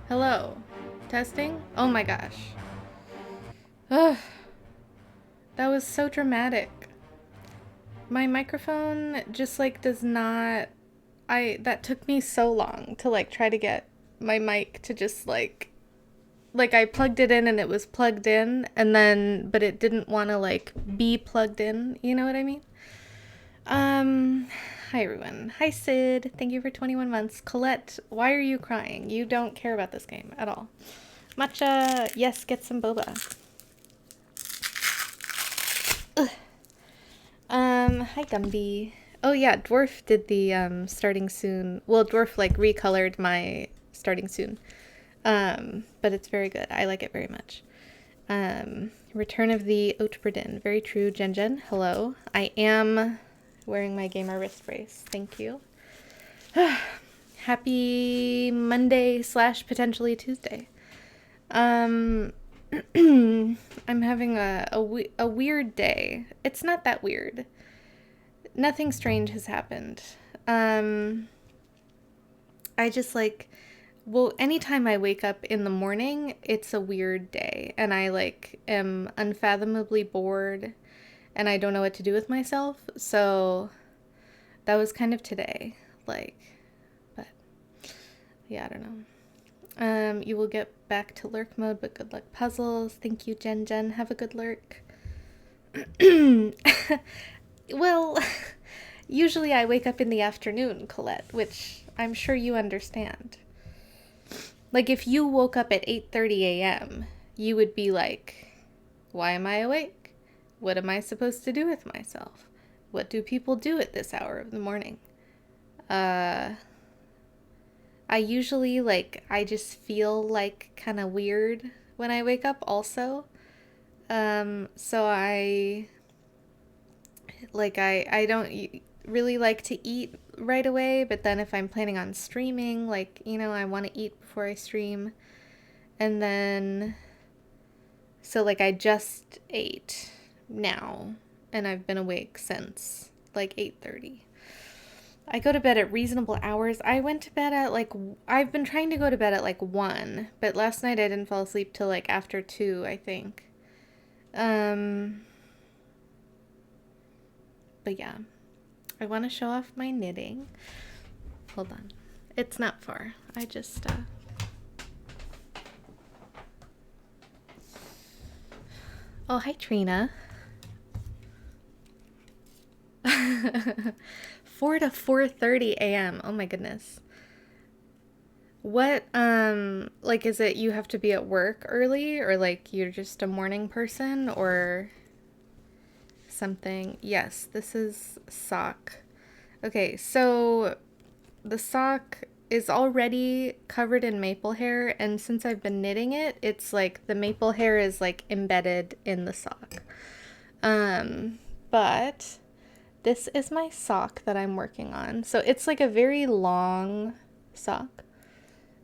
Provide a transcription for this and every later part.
Hello. Testing? Oh my gosh. Ugh. That was so dramatic. My microphone just like does not that took me so long to like try to get my mic to just like I plugged it in and it was plugged in and then but it didn't want to like be plugged in, you know what I mean? Um Hi everyone. Hi Sid. Thank you for 21 months. Colette, why are you crying? You don't care about this game at all. Matcha, yes, get some boba. Hi Gumby. Oh yeah, Dwarf did the starting soon. Well, Dwarf like recolored my starting soon. But it's very good. I like it very much. Return of the Obra Dinn. Very true, Jen Jen. Hello. I am wearing my gamer wrist brace. Thank you. Happy Monday slash potentially Tuesday. Um, I'm having a weird day. It's not that weird. Nothing strange has happened. Um, I just like, well, anytime I wake up in the morning, it's a weird day. And I like am unfathomably bored and I don't know what to do with myself. So that was kind of today. Like, but yeah, I don't know. You will get back to lurk mode, but good luck puzzles. Thank you, Jen Jen. Have a good lurk. Well, usually I wake up in the afternoon, Colette, which I'm sure you understand. Like if you woke up at 8:30 a.m., you would be like, "Why am I awake? What am I supposed to do with myself? What do people do at this hour of the morning?" Uh I usually like I just feel like kind of weird when I wake up also. So I don't really like to eat right away, but then if I'm planning on streaming, like, you know, I want to eat before I stream. And then so like I just ate now and I've been awake since like 8:30. I go to bed at reasonable hours. I went to bed at like I've been trying to go to bed at like 1, but last night I didn't fall asleep till like after 2, I think. Um but yeah. I want to show off my knitting. Hold on. It's not far. I just Oh, hi Trina. 4 to 4:30 a.m. Oh my goodness. What like is it you have to be at work early or like you're just a morning person or something? Yes, this is sock. Okay, so the sock is already covered in maple hair and since I've been knitting it, it's like the maple hair is like embedded in the sock. Um but this is my sock that I'm working on. So it's like a very long sock.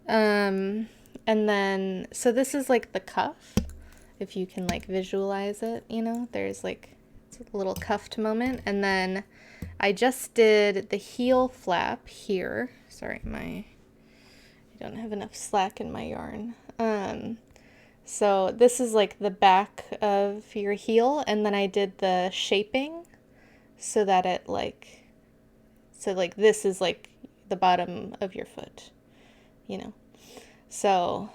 Um, and then, so this is like the cuff, if you can like visualize it, you know, there's like it's a little cuffed moment. And then I just did the heel flap here. Sorry, I don't have enough slack in my yarn. So this is like the back of your heel, and then I did the shaping so that it like, so like this is like the bottom of your foot, you know. So,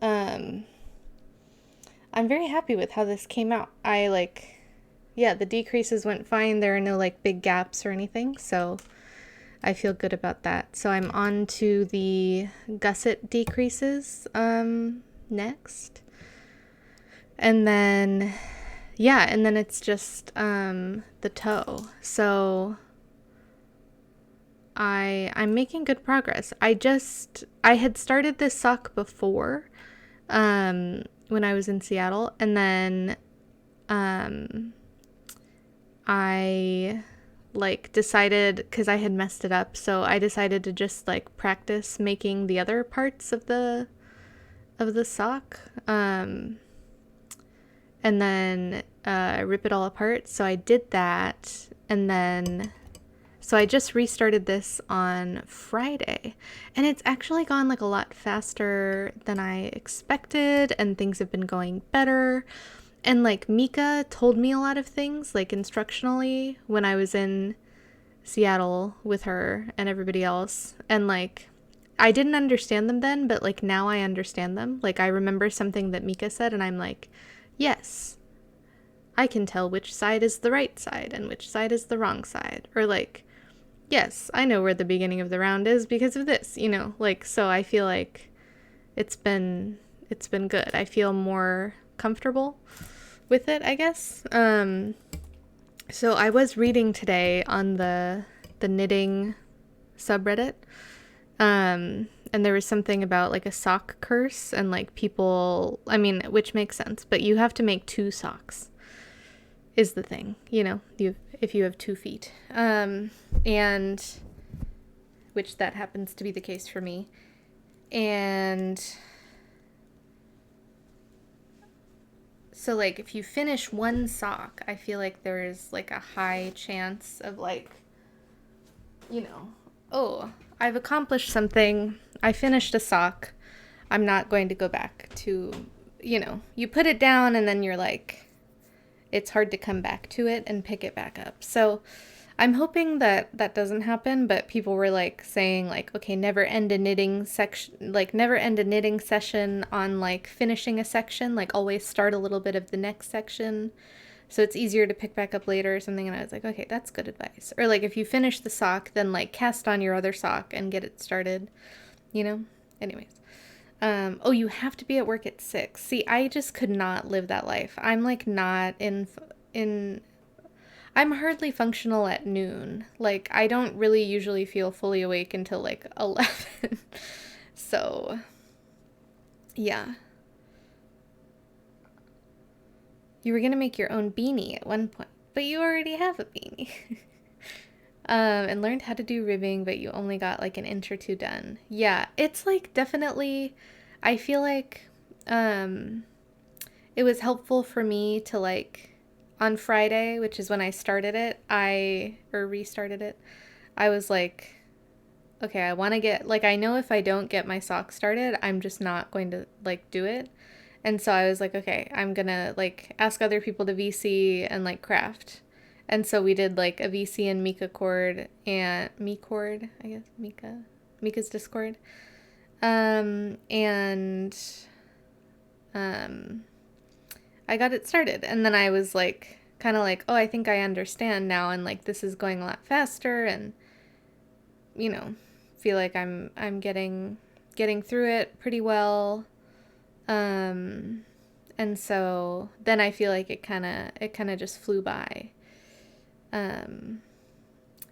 um, I'm very happy with how this came out. I like, yeah, the decreases went fine. There are no like big gaps or anything. So I feel good about that. So I'm on to the gusset decreases next. And then, yeah, and then it's just the toe. So I'm making good progress. I had started this sock before when I was in Seattle, and then I like decided because I had messed it up, so I decided to just like practice making the other parts of the sock and then rip it all apart. So I did that, and then So I just restarted this on Friday, and it's actually gone like a lot faster than I expected, and things have been going better. And like Mika told me a lot of things, like instructionally, when I was in Seattle with her and everybody else. And like, I didn't understand them then, but like now I understand them. Like, I remember something that Mika said, and I'm like, yes, I can tell which side is the right side and which side is the wrong side. Or like, yes, I know where the beginning of the round is because of this, you know? Like, so I feel like it's been good. I feel more comfortable with it, I guess. So I was reading today on the knitting subreddit. And there was something about like a sock curse and like people, I mean, which makes sense, but you have to make 2 socks is the thing, you know, if you have 2 feet. And which that happens to be the case for me. And so like if you finish 1 sock, I feel like there is like a high chance of like, you know, oh, I've accomplished something. I finished a sock. I'm not going to go back to, you know, you put it down and then you're like, it's hard to come back to it and pick it back up. So I'm hoping that that doesn't happen, but people were like saying like, okay, never end a knitting section, like never end a knitting session on like finishing a section, like always start a little bit of the next section. So it's easier to pick back up later or something. And I was like, okay, that's good advice. Or like if you finish the sock, then like cast on your other sock and get it started, you know? Anyways. Oh, you have to be at work at 6. See, I just could not live that life. I'm like not in I'm hardly functional at noon. Like I don't really usually feel fully awake until like 11. So, yeah. You were going to make your own beanie at one point, but you already have a beanie. And learned how to do ribbing, but you only got like an inch or 2 done. Yeah, it's like definitely, I feel like it was helpful for me to like on Friday, which is when I started it, or restarted it, I was like, okay, I want to get, like, I know if I don't get my sock started, I'm just not going to like do it. And so I was like, okay, I'm gonna like ask other people to VC and like craft. And so we did like a VC and Mika cord and me cord, I guess, Mika's Discord. And I got it started. And then I was like, kind of like, oh, I think I understand now. And like, this is going a lot faster and, you know, feel like I'm getting through it pretty well. And so then I feel like it kind of just flew by.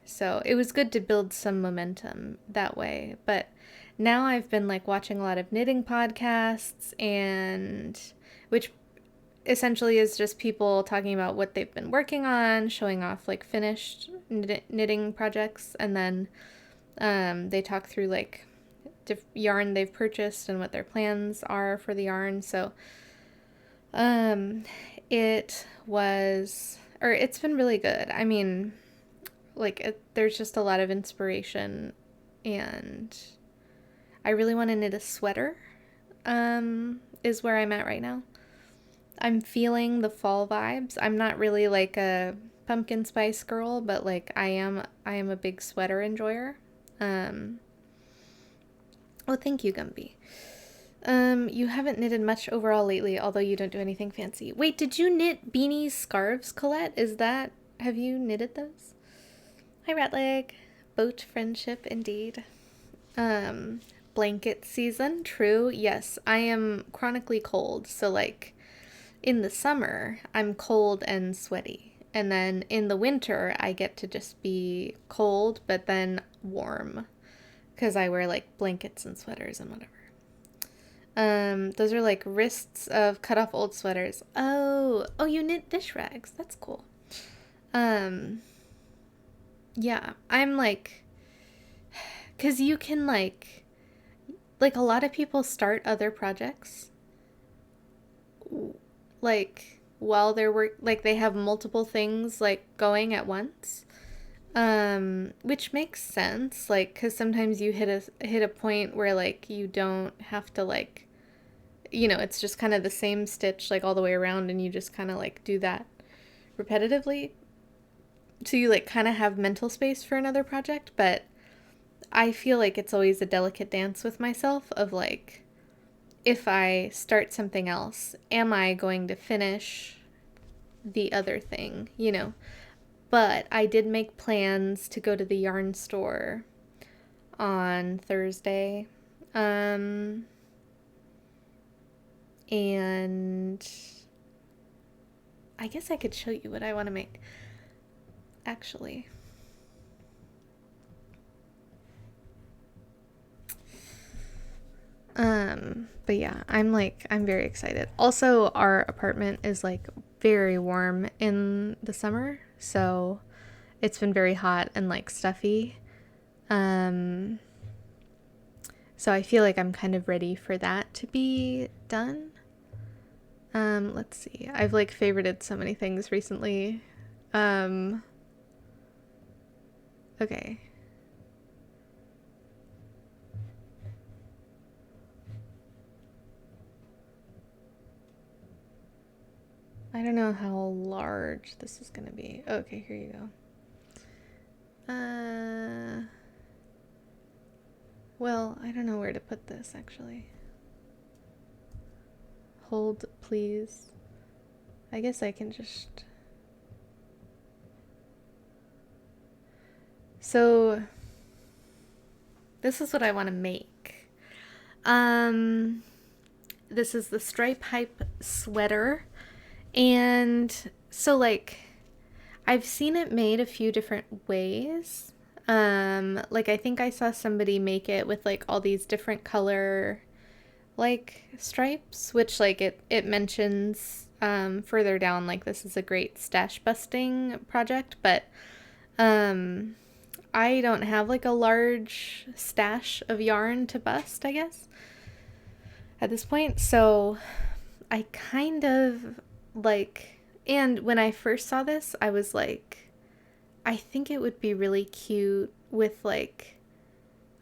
So it was good to build some momentum that way. But now I've been like watching a lot of knitting podcasts and which essentially is just people talking about what they've been working on, showing off like finished knitting projects, and then they talk through like yarn they've purchased and what their plans are for the yarn. So it's been really good. I mean, like there's just a lot of inspiration, and I really want to knit a sweater. Is where I'm at right now. I'm feeling the fall vibes. I'm not really like a pumpkin spice girl, but like I am a big sweater enjoyer. Oh, thank you, Gumby. You haven't knitted much overall lately, although you don't do anything fancy. Wait, did you knit beanies, scarves, Colette? Have you knitted those? Hi, Ratleg. Boat friendship, indeed. Blanket season, true. Yes, I am chronically cold, so like in the summer, I'm cold and sweaty. And then in the winter, I get to just be cold, but then warm. Because I wear like blankets and sweaters and whatever. Those are like wrists of cut off old sweaters. Oh, you knit dish rags. That's cool. Yeah, I'm like, because you can like a lot of people start other projects like while they're like they have multiple things like going at once. Which makes sense, like, because sometimes you hit a point where like you don't have to like, it's just kind of the same stitch like all the way around, and you just kind of like do that repetitively. So you like kind of have mental space for another project, but I feel like it's always a delicate dance with myself of like, if I start something else, am I going to finish the other thing? But I did make plans to go to the yarn store on Thursday. And I guess I could show you what I want to make, actually. But yeah, I'm very excited. Also, our apartment is like very warm in the summer, so it's been very hot and like stuffy. Um, so I feel like I'm kind of ready for that to be done. Let's see. I've like favorited so many things recently. Um, okay. I don't know how large this is gonna be. Okay, here you go. Well, I don't know where to put this actually. Hold, please. I guess I can just. So, this is what I want to make. Um, this is the Stripe Hype sweater. And so, like, I've seen it made a few different ways. Like, I think I saw somebody make it with, like, all these different color, like, stripes, which, like, it mentions further down, like, this is a great stash busting project, but I don't have, like, a large stash of yarn to bust, I guess, at this point, so I kind of like, and when I first saw this, I was like, I think it would be really cute with like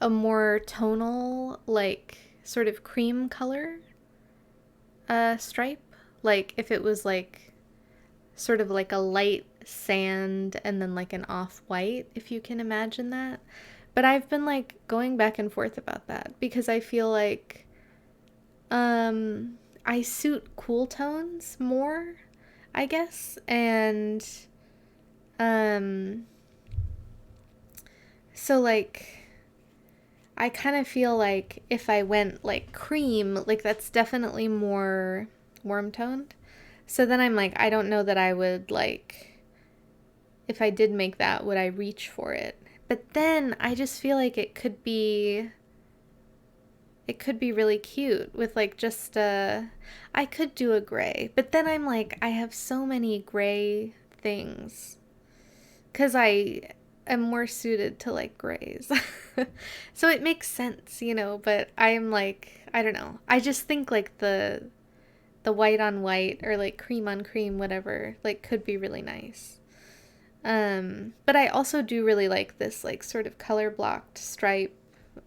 a more tonal, like sort of cream color stripe. Like if it was like sort of like a light sand and then like an off white, if you can imagine that. But I've been like going back and forth about that because I feel like I suit cool tones more, I guess. And um so like I kind of feel like if I went like cream, like that's definitely more warm toned. So then I'm like, I don't know that I would like, if I did make that, would I reach for it? But then I just feel like it could be really cute with like just I could do a gray, but then I'm like, I have so many gray things because I am more suited to like grays. So it makes sense, but I am like, I don't know. I just think like the white on white or like cream on cream, whatever, like could be really nice. But I also do really like this like sort of color blocked stripe,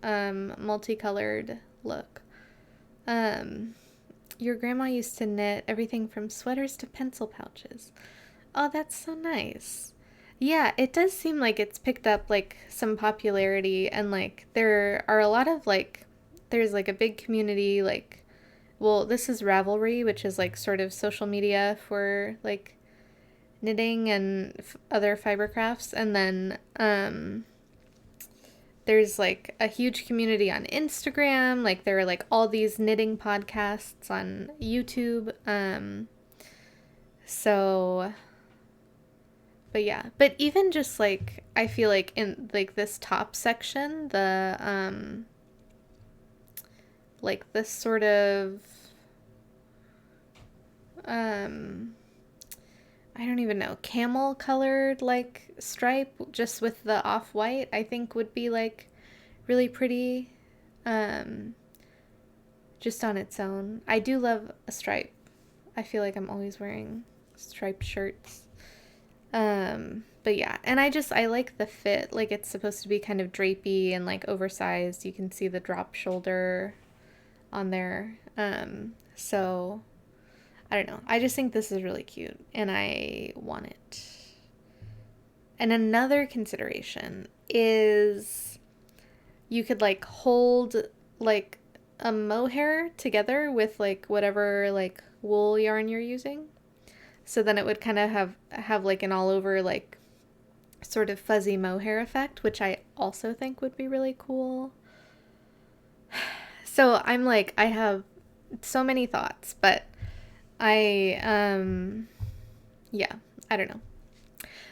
multicolored look. Um, your grandma used to knit everything from sweaters to pencil pouches. Oh, that's so nice. Yeah, it does seem like it's picked up like some popularity, and like there are a lot of like there's like a big community like, well, this is Ravelry, which is like sort of social media for like knitting and other fiber crafts, and then there's like a huge community on Instagram. Like there are like all these knitting podcasts on YouTube. So but yeah, but even just like I feel like in like this top section, the like this sort of um I don't even know, camel colored like stripe just with the off white, I think would be like really pretty um just on its own. I do love a stripe. I feel like I'm always wearing striped shirts. But yeah, and I like the fit. Like it's supposed to be kind of drapey and like oversized. You can see the drop shoulder on there. So I don't know. I just think this is really cute and I want it. And another consideration is you could like hold like a mohair together with like whatever like wool yarn you're using. So then it would kind of have like an all over like sort of fuzzy mohair effect, which I also think would be really cool. So I'm like, I have so many thoughts, but yeah, I don't know.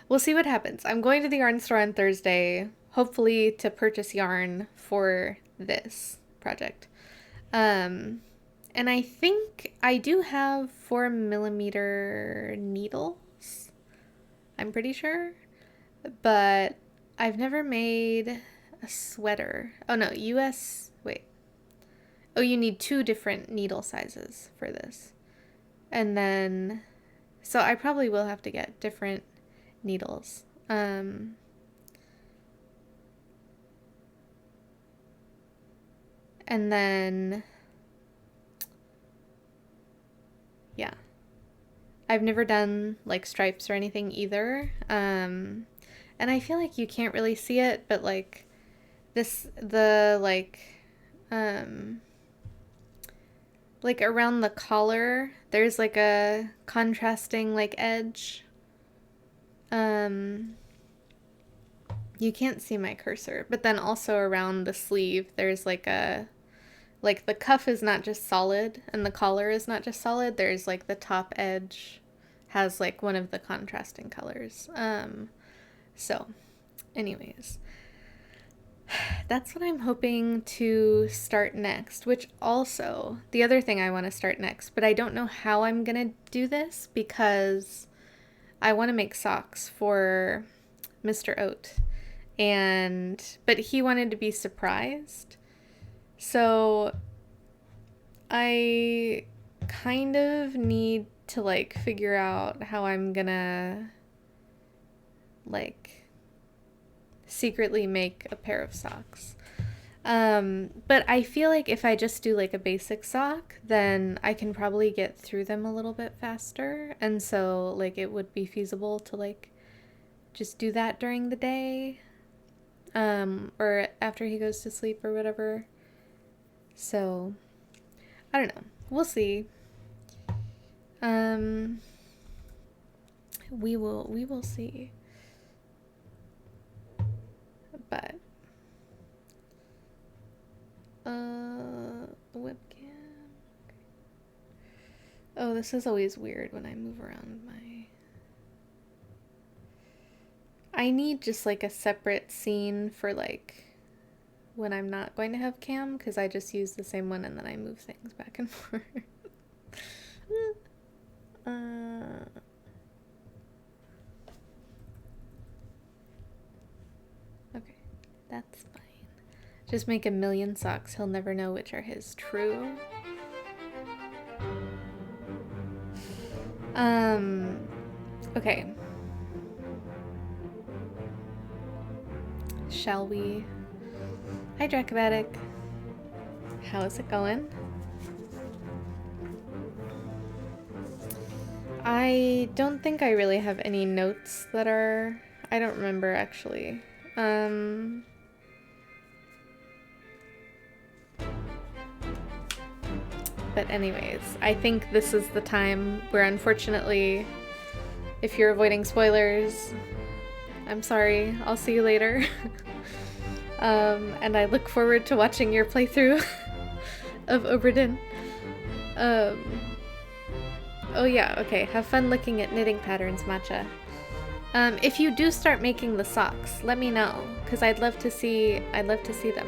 We'll see what happens. I'm going to the yarn store on Thursday, hopefully to purchase yarn for this project. And I think I do have 4mm needles. I'm pretty sure. But I've never made a sweater. Oh no, wait. Oh, you need 2 different needle sizes for this. And then, so I probably will have to get different needles. And then, yeah. I've never done like stripes or anything either. And I feel like you can't really see it, but like like around the collar, there's like a contrasting like edge. You can't see my cursor, but then also around the sleeve, there's like the cuff is not just solid and the collar is not just solid. There's like the top edge has like one of the contrasting colors. So anyways, that's what I'm hoping to start next, which also the other thing I want to start next, but I don't know how I'm going to do this because I want to make socks for Mr. Oat. But he wanted to be surprised. So I kind of need to like figure out how I'm gonna like secretly make a pair of socks. But I feel like if I just do like a basic sock, then I can probably get through them a little bit faster. And so like it would be feasible to like just do that during the day. Or after he goes to sleep or whatever. So I don't know. We'll see. We will see. But webcam. Oh, this is always weird when I move around my... I need just like a separate scene for like when I'm not going to have cam, because I just use the same one and then I move things back and forth. Okay, that's fine. Just make a million socks. He'll never know which are his. True. Okay. Shall we? Hi, Dracomatic. How is it going? I don't think I really have any notes that are... I don't remember, actually. But anyways, I think this is the time where, unfortunately, if you're avoiding spoilers, I'm sorry. I'll see you later. And I look forward to watching your playthrough of Obra Dinn. Oh yeah, okay. Have fun looking at knitting patterns, Matcha. If you do start making the socks, let me know, because I'd love to see them.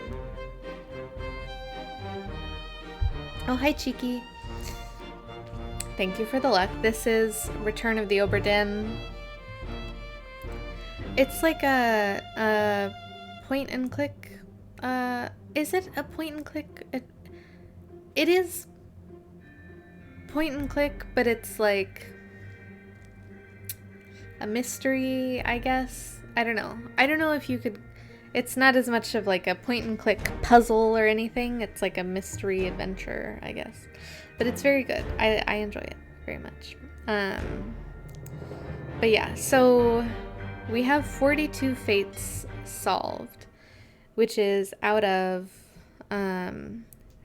Oh, hi, Cheeky. Thank you for the luck. This is Return of the Obra Dinn. It's like a point and click. Is it a point and click? It is point and click, but it's like a mystery, I guess. I don't know. I don't know if you could. It's not as much of like a point and click puzzle or anything. It's like a mystery adventure, I guess. But it's very good. I enjoy it very much. But yeah, so we have 42 fates solved, which is out of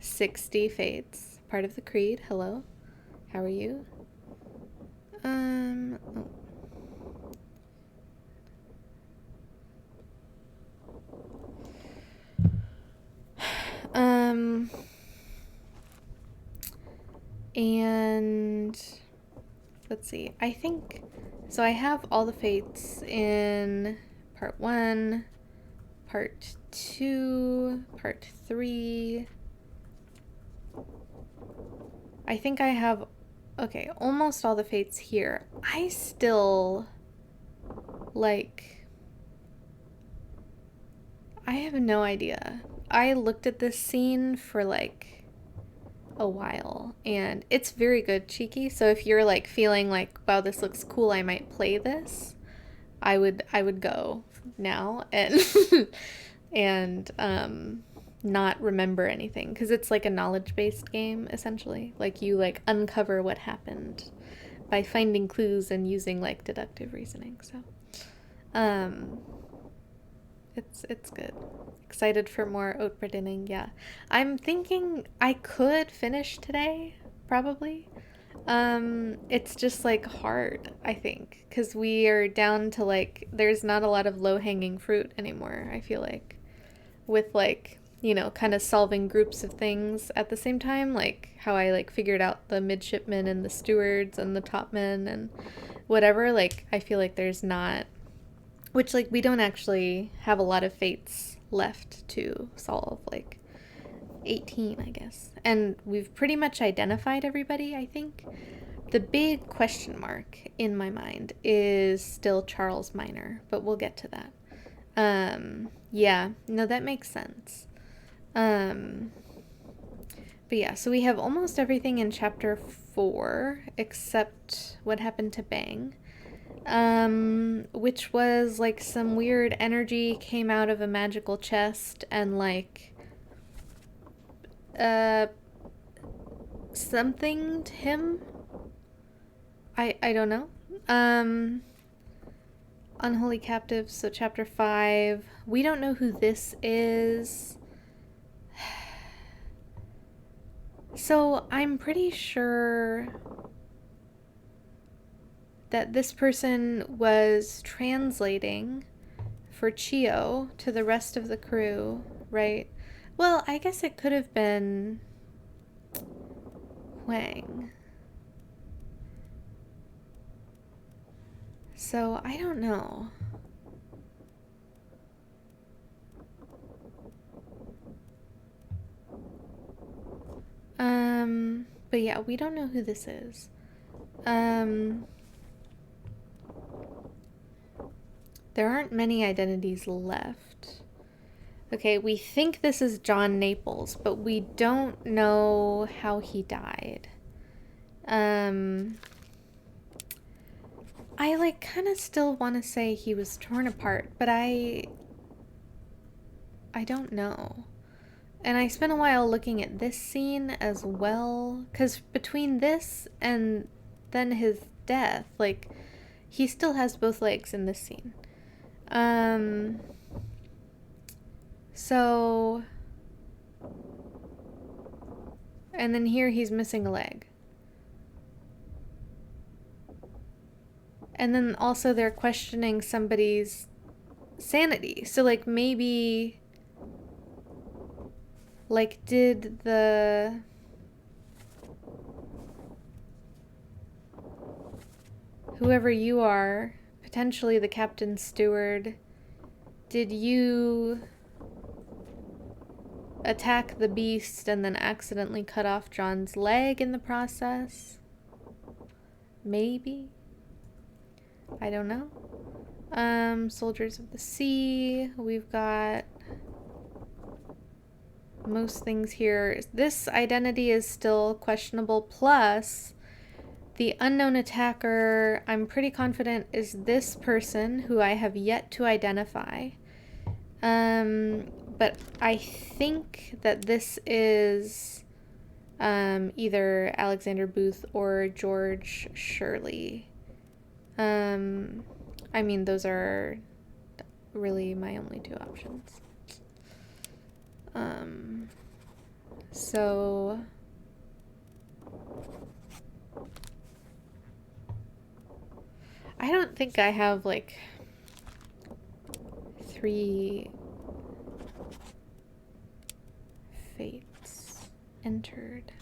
60 fates. Part of the creed. Hello. How are you? Oh. And let's see. I think so. I have all the fates in part 1, part 2, part 3. I think I have, okay, almost all the fates here. I still, like, I have no idea. I looked at this scene for like a while, and it's very good, Cheeky. So if you're like feeling like, wow, this looks cool, I might play this, I would go now and and not remember anything, because it's like a knowledge-based game essentially. Like you like uncover what happened by finding clues and using like deductive reasoning. So it's good. Excited for more Obra Dinn. Yeah, I'm thinking I could finish today, probably. It's just like hard, I think, because we are down to like there's not a lot of low-hanging fruit anymore. I feel like with like kind of solving groups of things at the same time, like how I like figured out the midshipmen and the stewards and the topmen and whatever. Like I feel like there's not, which like we don't actually have a lot of fates left to solve, like 18 I guess, and we've pretty much identified everybody. I think the big question mark in my mind is still Charles Minor, but we'll get to that. Yeah, no, that makes sense. But yeah, so we have almost everything in chapter 4 except what happened to Bang. Which was like some weird energy came out of a magical chest and like something to him. I don't know. Unholy Captives, so chapter 5. We don't know who this is. So I'm pretty sure that this person was translating for Chio to the rest of the crew, right? Well, I guess it could have been Huang. So I don't know. But yeah, we don't know who this is. There aren't many identities left. Okay, we think this is John Naples, but we don't know how he died. I like kind of still want to say he was torn apart, but I don't know. And I spent a while looking at this scene as well, because between this and then his death, like, he still has both legs in this scene. So, and then here he's missing a leg. And then also they're questioning somebody's sanity. So, like, maybe, like, did the... whoever you are, potentially the captain's steward, did you attack the beast and then accidentally cut off John's leg in the process? Maybe? I don't know. Soldiers of the Sea. We've got most things here. This identity is still questionable, plus The unknown attacker, I'm pretty confident, is this person who I have yet to identify. But I think that this is either Alexander Booth or George Shirley. I mean, those are really my only two options. So I don't think I have like 3 fates entered.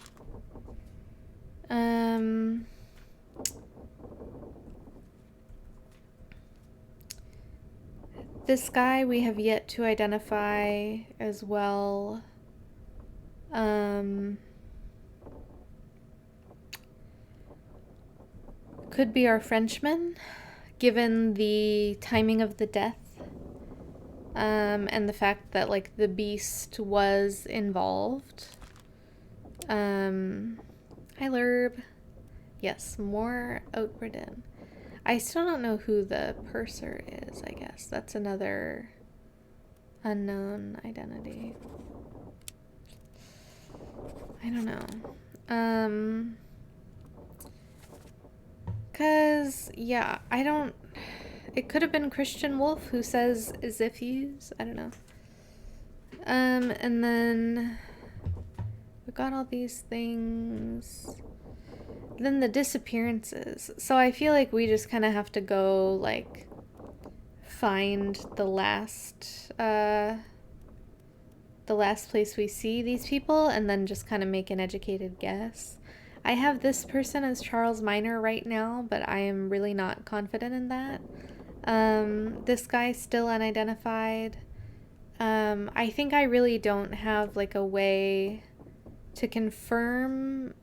This guy we have yet to identify as well. Could be our Frenchman, given the timing of the death, and the fact that like the beast was involved. Hi Lerb. Yes, more Obra Dinn. I still don't know who the purser is, I guess. That's another unknown identity. I don't know. Cause, yeah, I don't... It could have been Christian Wolf who says as if he's... I don't know. And then... We got all these things... Then the disappearances. So I feel like we just kind of have to go, like, find the last place we see these people and then just kind of make an educated guess. I have this person as Charles Minor right now, but I am really not confident in that. This guy's still unidentified. I think I really don't have, like, a way to confirm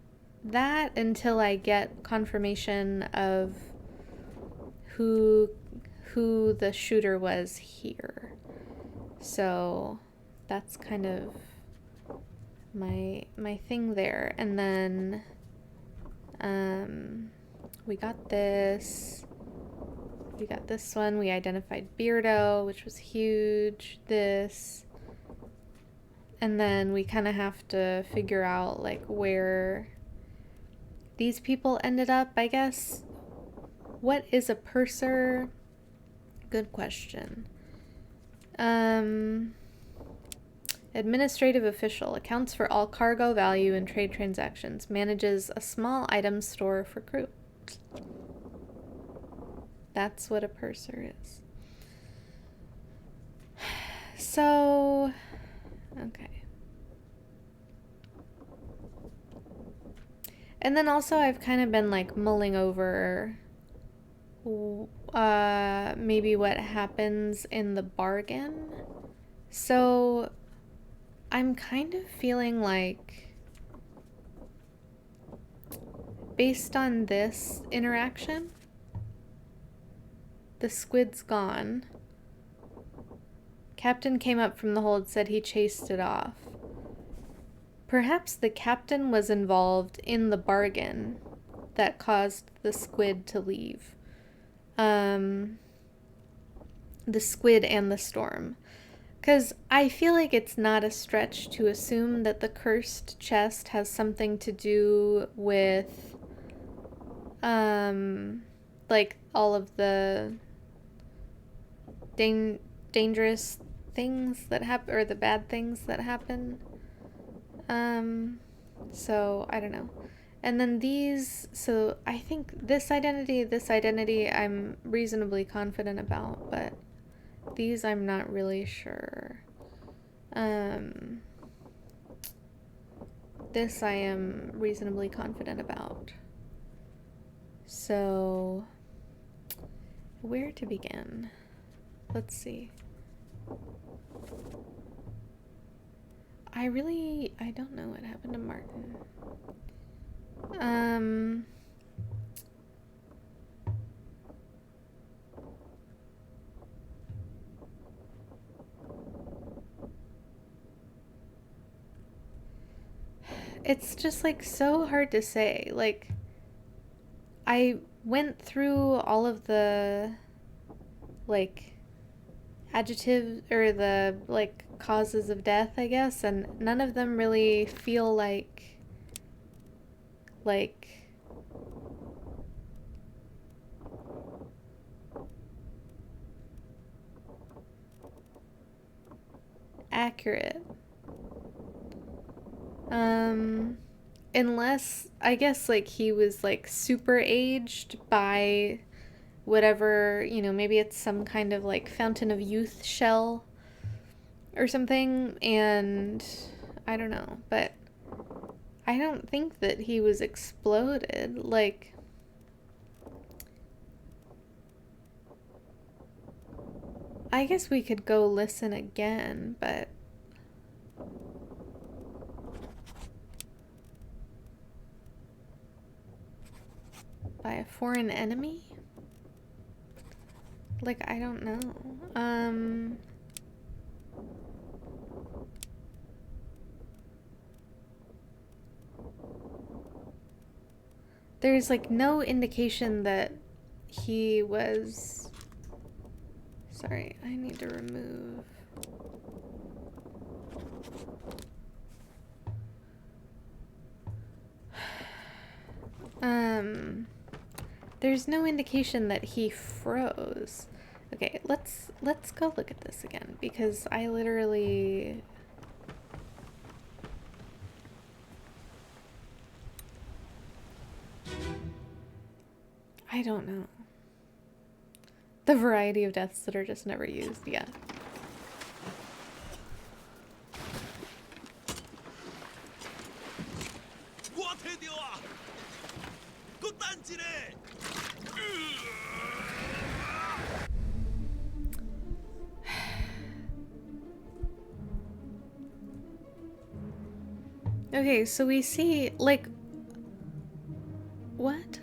that until I get confirmation of who the shooter was here. So that's kind of my thing there. And then we got this one. We identified Beardo, which was huge. This, and then we kind of have to figure out like where these people ended up, I guess. What is a purser? Good question. Administrative official, accounts for all cargo value and trade transactions, manages a small item store for crew. That's what a purser is. So, okay. And then also I've kind of been like mulling over maybe what happens in the bargain. So I'm kind of feeling like based on this interaction, the squid's gone. Captain came up from the hold, said he chased it off. Perhaps the captain was involved in the bargain that caused the squid to leave. The squid and the storm. Because I feel like it's not a stretch to assume that the cursed chest has something to do with, like, all of the dangerous things that happen, or the bad things that happen. So I don't know. And then these, so I think this identity I'm reasonably confident about, but these I'm not really sure. This I am reasonably confident about. So where to begin? Let's see. I don't know what happened to Martin. It's just like so hard to say. Like, I went through all of the, like, adjectives or the, like, causes of death, I guess, and none of them really feel like accurate. Unless, I guess, like, he was, like, super aged by whatever, maybe it's some kind of, like, fountain of youth shell or something, and I don't know, but I don't think that he was exploded. Like, I guess we could go listen again, but by a foreign enemy? Like, I don't know. There's, like, no indication that he was... Sorry, I need to remove... There's no indication that he froze. Okay, let's go look at this again, because I literally... I don't know. The variety of deaths that are just never used, yeah. Okay, so we see, like... What?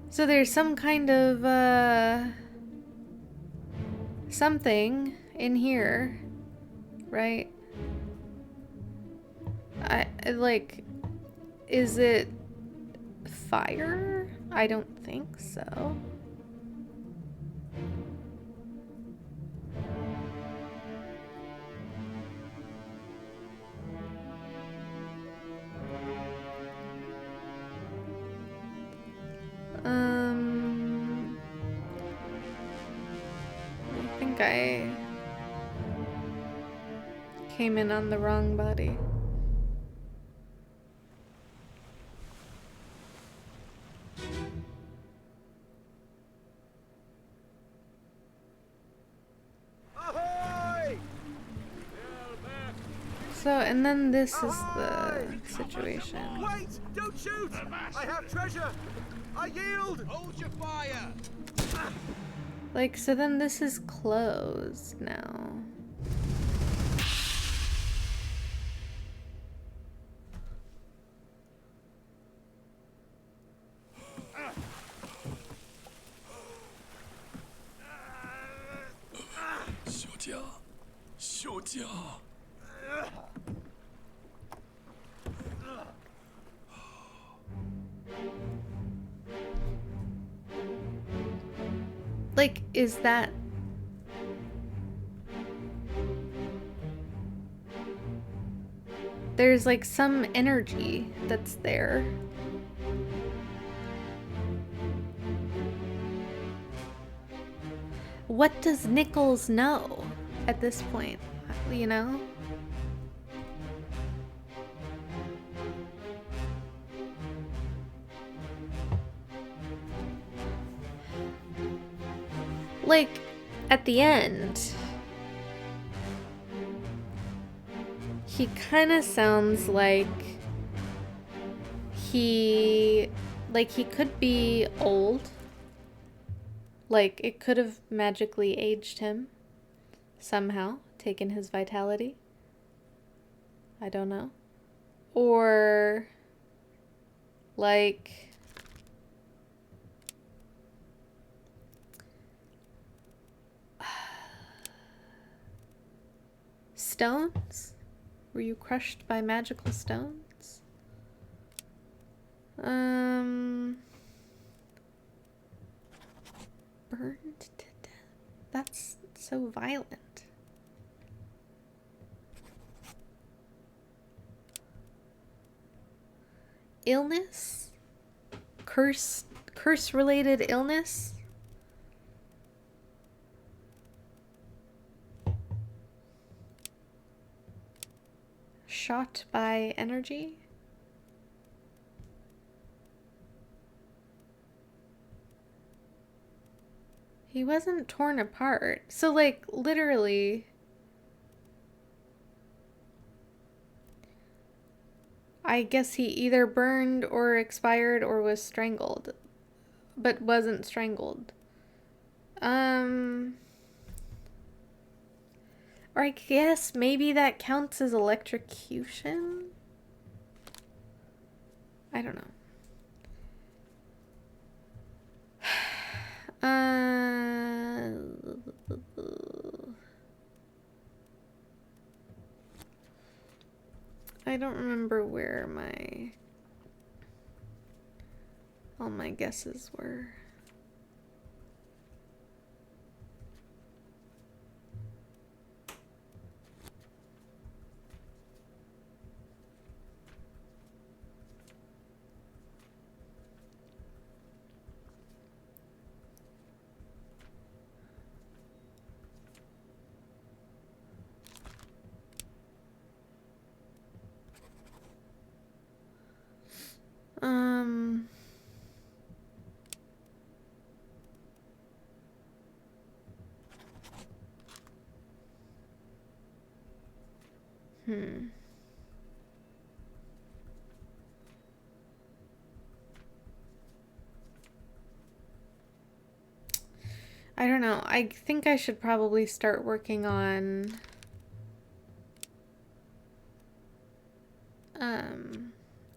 So there's some kind of, something in here, right? Like, is it fire? I don't think so. I think I came in on the wrong body. So, and then this is the situation. Wait! Don't shoot! I have treasure! I yield! Hold your fire! Like, so then this is closed now. Like, is that... There's, like, some energy that's there. What does Nichols know at this point, you know? Like, at the end, he kind of sounds like he could be old. Like, it could have magically aged him somehow, taken his vitality. I don't know. Or, like... stones? Were you crushed by magical stones? Burned to death. That's so violent. Illness? Curse-related illness? Shot by energy? He wasn't torn apart. So, like, literally, I guess he either burned or expired or was strangled, but wasn't strangled. Or I guess maybe that counts as electrocution? I don't know. I don't remember where all my guesses were. Um, hmm. I don't know. I think I should probably start working on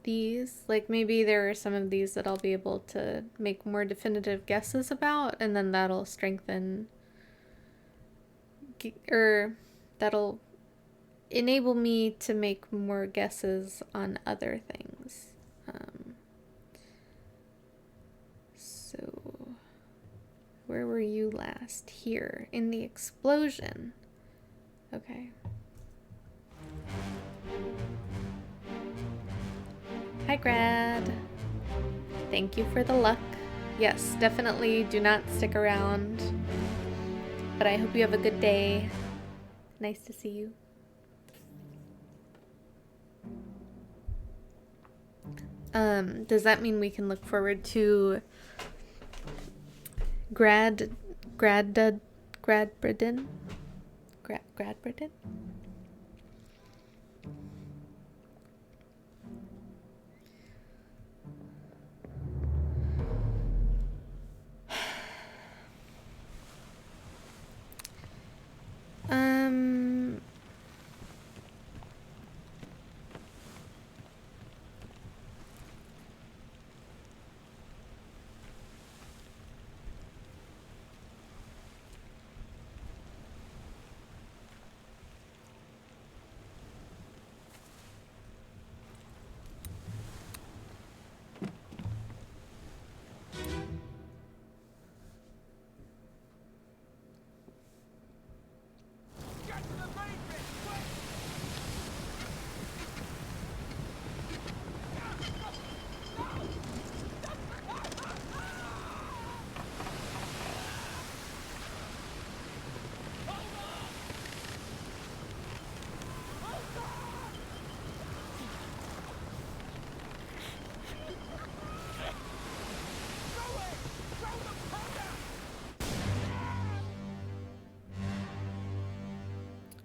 these. Like maybe there are some of these that I'll be able to make more definitive guesses about, and then that'll strengthen or that'll enable me to make more guesses on other things. So where were you last? Here in the explosion. Okay. Hi, Grad. Thank you for the luck. Yes, definitely do not stick around. But I hope you have a good day. Nice to see you. Does that mean we can look forward to Gradbredin? Gradbredin?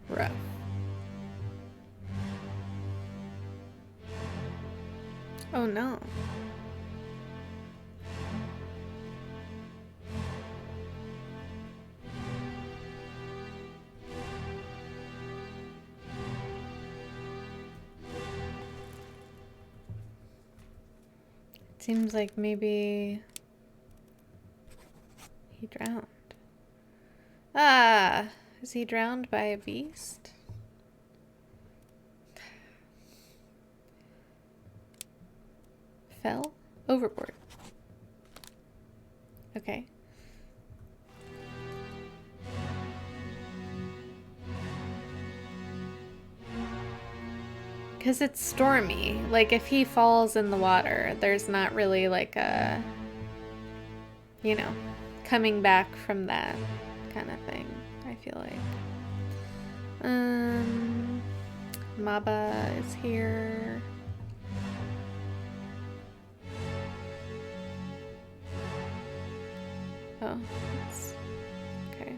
Rough. Oh no. It seems like maybe he drowned. Ah, is he drowned by a beast? Fell overboard. Okay. Because it's stormy. Like, if he falls in the water, there's not really like a, you know, coming back from that kind of thing, I feel like. Maba is here. Oh, it's okay.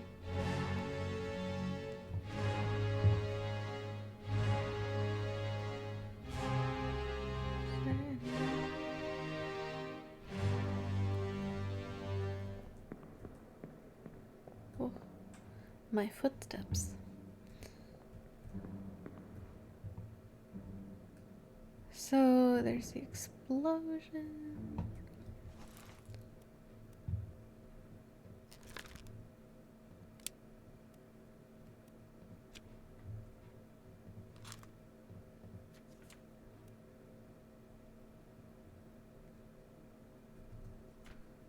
Oh, my footsteps. So there's the explosion.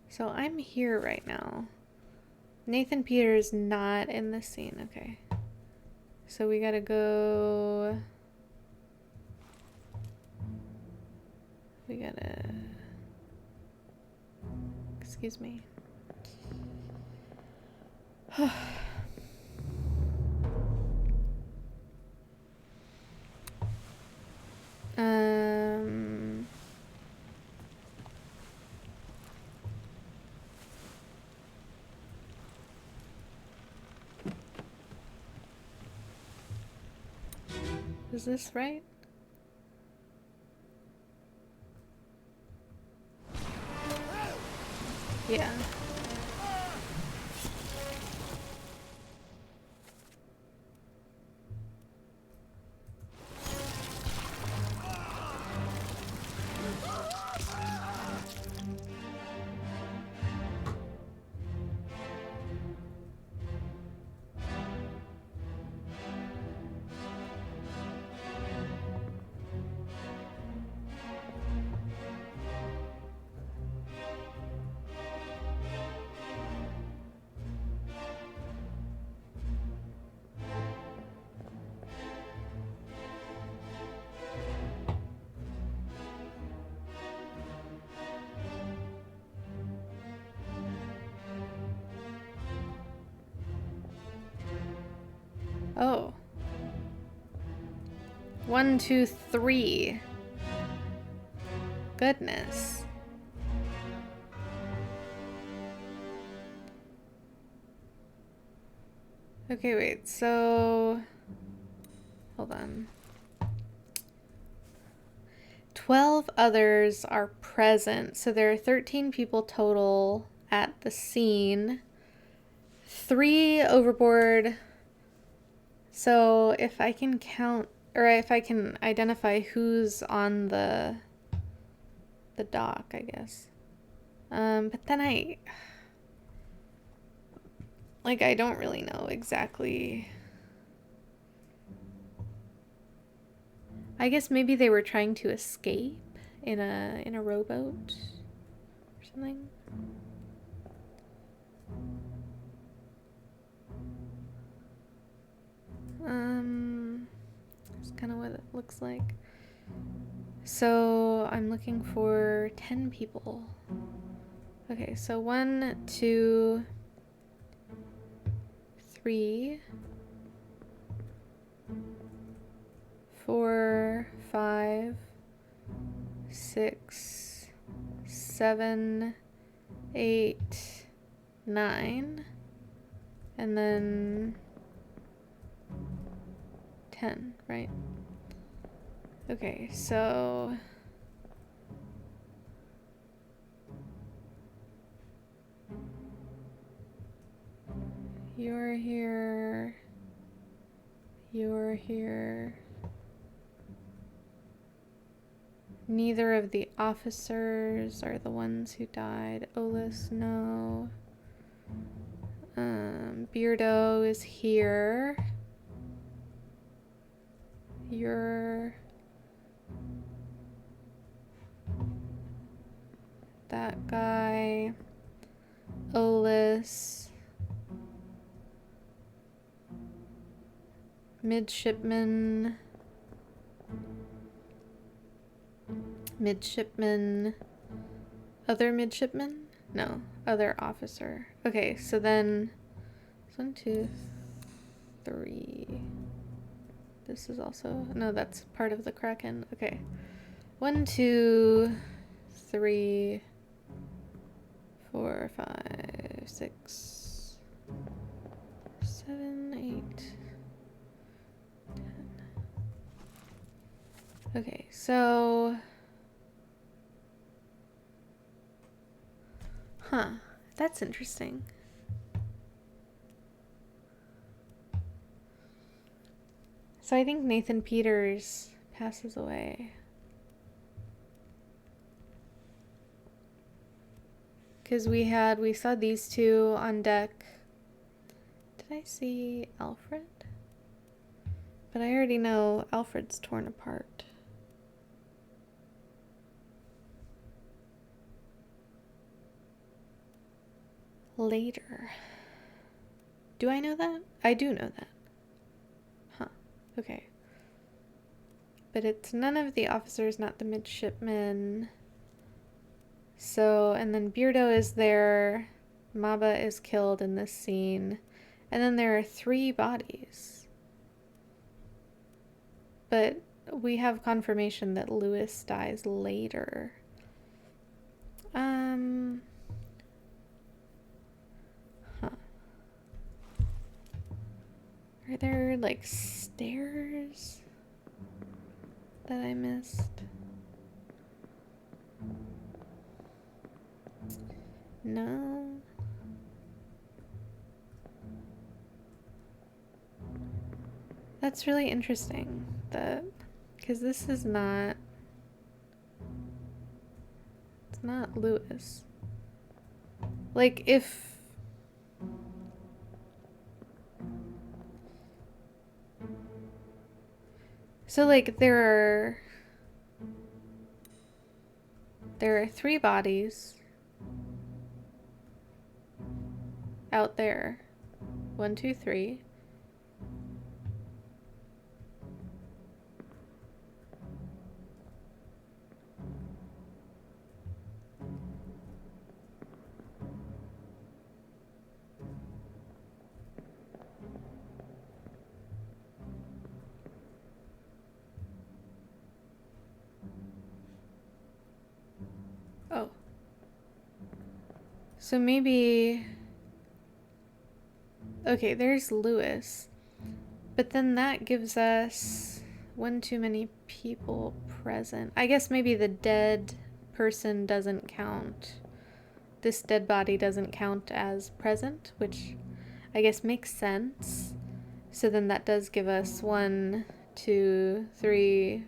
So I'm here right now. Nathan Peters not in the scene. Okay. So we gotta go. We gotta. Excuse me. Is this right? Yeah. Oh. 1, 2, 3. Goodness. Okay, wait, so. Hold on. 12 others are present, so there are 13 people total at the scene. 3 overboard. So if I can count, or if I can identify who's on the dock, I guess. But then I don't really know exactly. I guess maybe they were trying to escape in a rowboat or something. That's kind of what it looks like. So I'm looking for 10 people. Okay, so 1, 2, 3, 4, 5, 6, 7, 8, 9, and then 10, right? Okay, so you're here. You're here. Neither of the officers are the ones who died. Olis, no. Beardo is here. You're that guy. Olis. Midshipman. Midshipman. Other midshipman? No, other officer. Okay, so then 1, 2, 3. This is also, no, that's part of the Kraken. Okay. 1, 2, 3, 4, 5, 6, 7, 8, 10. Okay, so, that's interesting. So I think Nathan Peters passes away. Because we saw these two on deck. Did I see Alfred? But I already know Alfred's torn apart. Later. Do I know that? I do know that. Huh. Okay. But it's none of the officers, not the midshipmen. So, and then Beardo is there. Maba is killed in this scene. And then there are 3 bodies. But we have confirmation that Lewis dies later. Are there, like, stairs that I missed? No. That's really interesting, because this is not, it's not Lewis. Like, if, so, like, there are 3 bodies out there. 1, 2, 3. Oh. So maybe, okay, there's Lewis. But then that gives us 1 too many people present. I guess maybe the dead person doesn't count. This dead body doesn't count as present, which I guess makes sense. So then that does give us 1, 2, 3,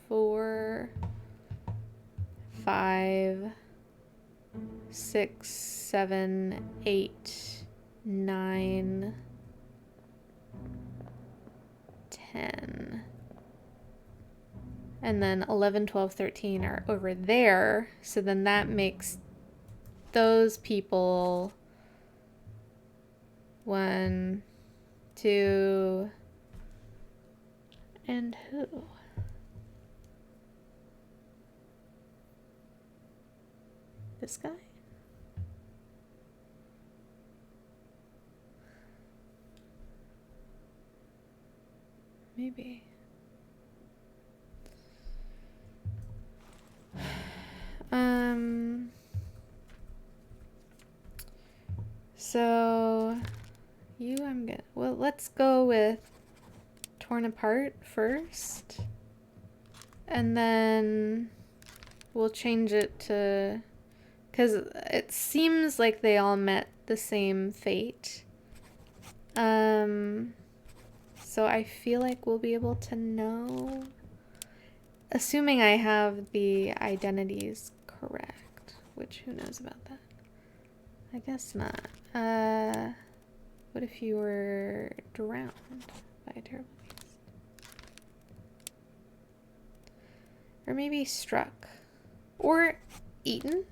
4, 5, 6, 7, 8, 9, 10. And then 11, 12, 13 are over there. So then that makes those people 1, 2, and who? This guy? Maybe. So I'm good. Well, let's go with torn apart first. And then we'll change it to, because it seems like they all met the same fate. So I feel like we'll be able to know, assuming I have the identities correct, which who knows about that? I guess not. What if you were drowned by a terrible beast? Or maybe struck. Or eaten?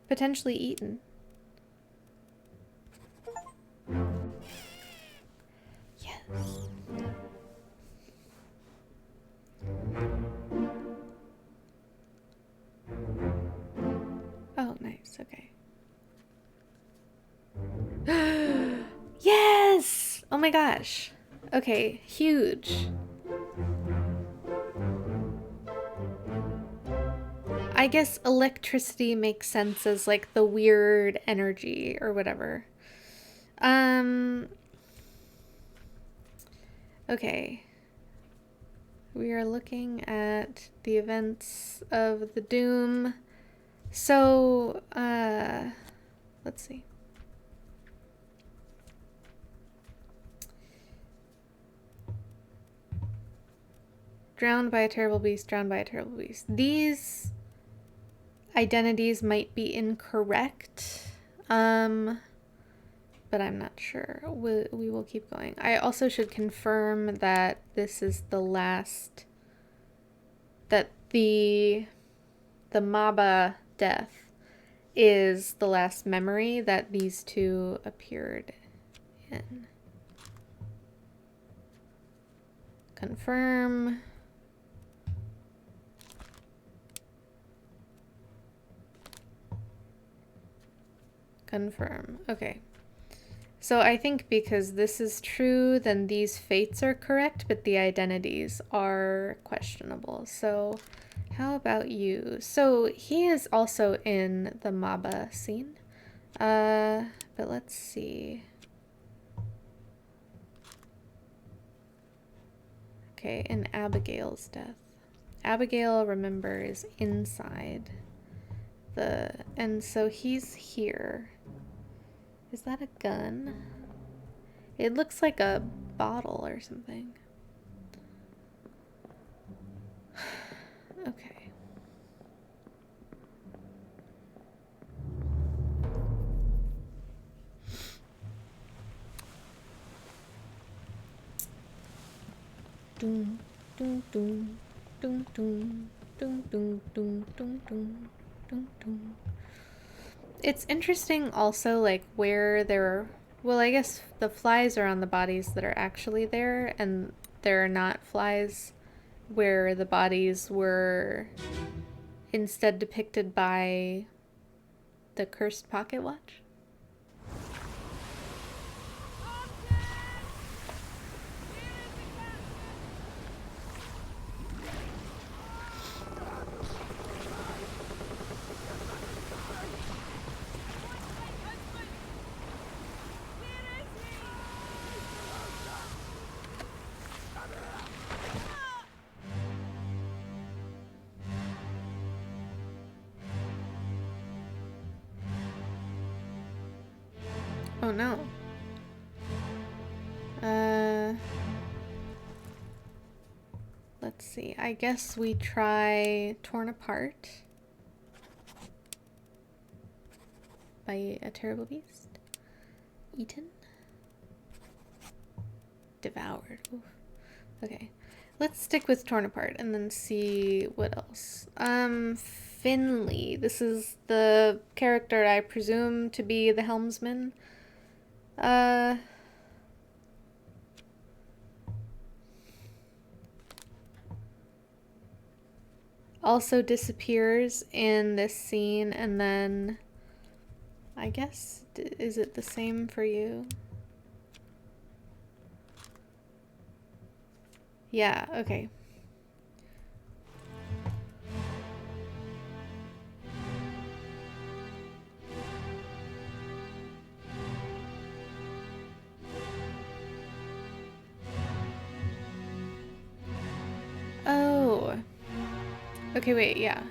Potentially eaten. Yes. okay. Yes! Oh my gosh. Okay, huge. I guess electricity makes sense as like the weird energy or whatever. Okay. We are looking at the events of the Doom. So, let's see. Drowned by a terrible beast, drowned by a terrible beast. These identities might be incorrect, but I'm not sure. We will keep going. I also should confirm that this is the last, that the Maba death is the last memory that these two appeared in. Confirm. Confirm. Okay. So I think because this is true, then these fates are correct, but the identities are questionable. So how about you? So he is also in the Maba scene. But let's see. Okay, in Abigail's death. Abigail, remember, is inside and so he's here. Is that a gun? It looks like a bottle or something. Okay. Doom, doom, doom, doom, doom, doom, doom, doom, doom, doom, doom, doom. It's interesting also, like, where there are, well, I guess the flies are on the bodies that are actually there, and there are not flies where the bodies were instead depicted by the cursed pocket watch. Oh no. Let's see. I guess we try Torn Apart by a terrible beast. Eaten. Devoured. Oof. Okay. Let's stick with Torn Apart and then see what else. Finley. This is the character I presume to be the helmsman. Also disappears in this scene, and then I guess, is it the same for you? Yeah, okay. Oh. Okay, wait, yeah.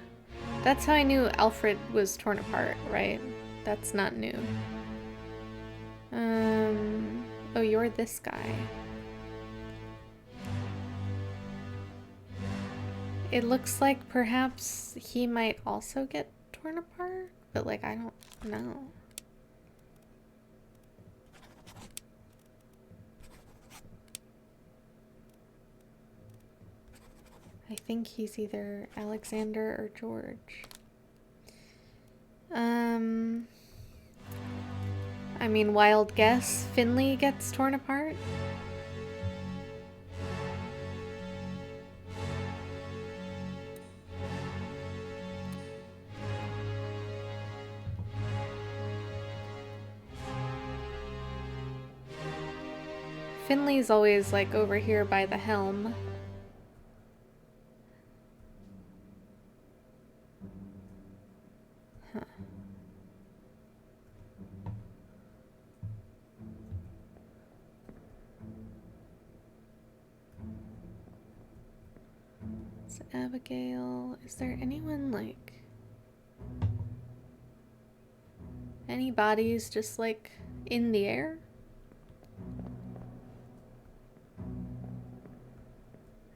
That's how I knew Alfred was torn apart, right? That's not new. Oh, you're this guy. It looks like perhaps he might also get torn apart, but like, I don't know. I think he's either Alexander or George. I mean, wild guess, Finley gets torn apart? Finley's always like over here by the helm. Huh. It's Abigail. Is there anyone like... any bodies just like in the air?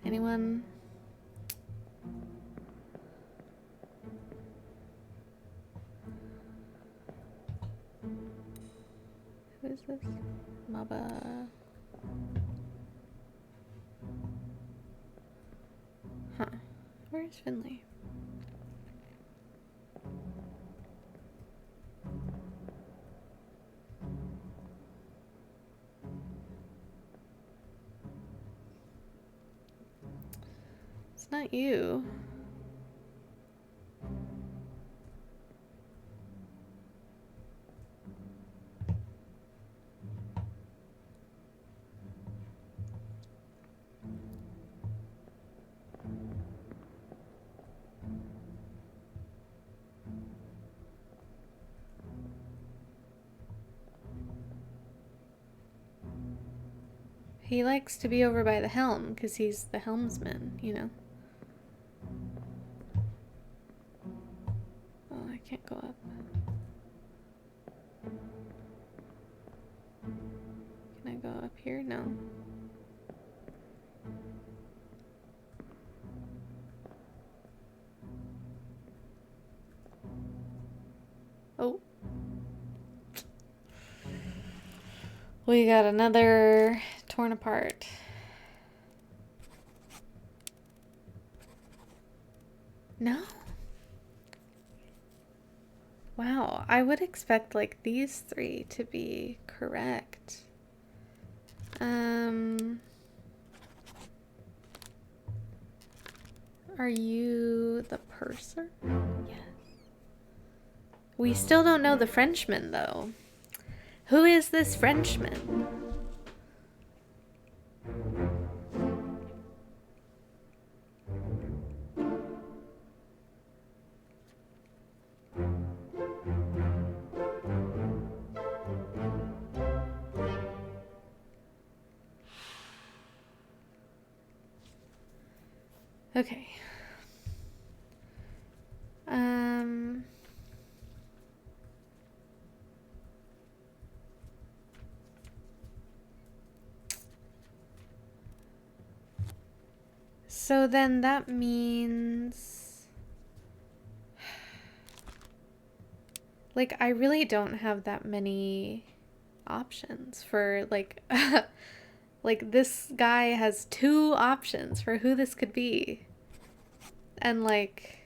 Anyone? Who is this? Maba. Huh. Where's Finley? It's not you. He likes to be over by the helm because he's the helmsman, you know? Oh, I can't go up. Can I go up here? No. Oh. We got another torn apart. No? Wow, I would expect like these three to be correct. Are you the purser? Yes. We still don't know the Frenchman though. Who is this Frenchman? Okay. So then that means... like, I really don't have that many options for, like... like, this guy has 2 options for who this could be. And, like...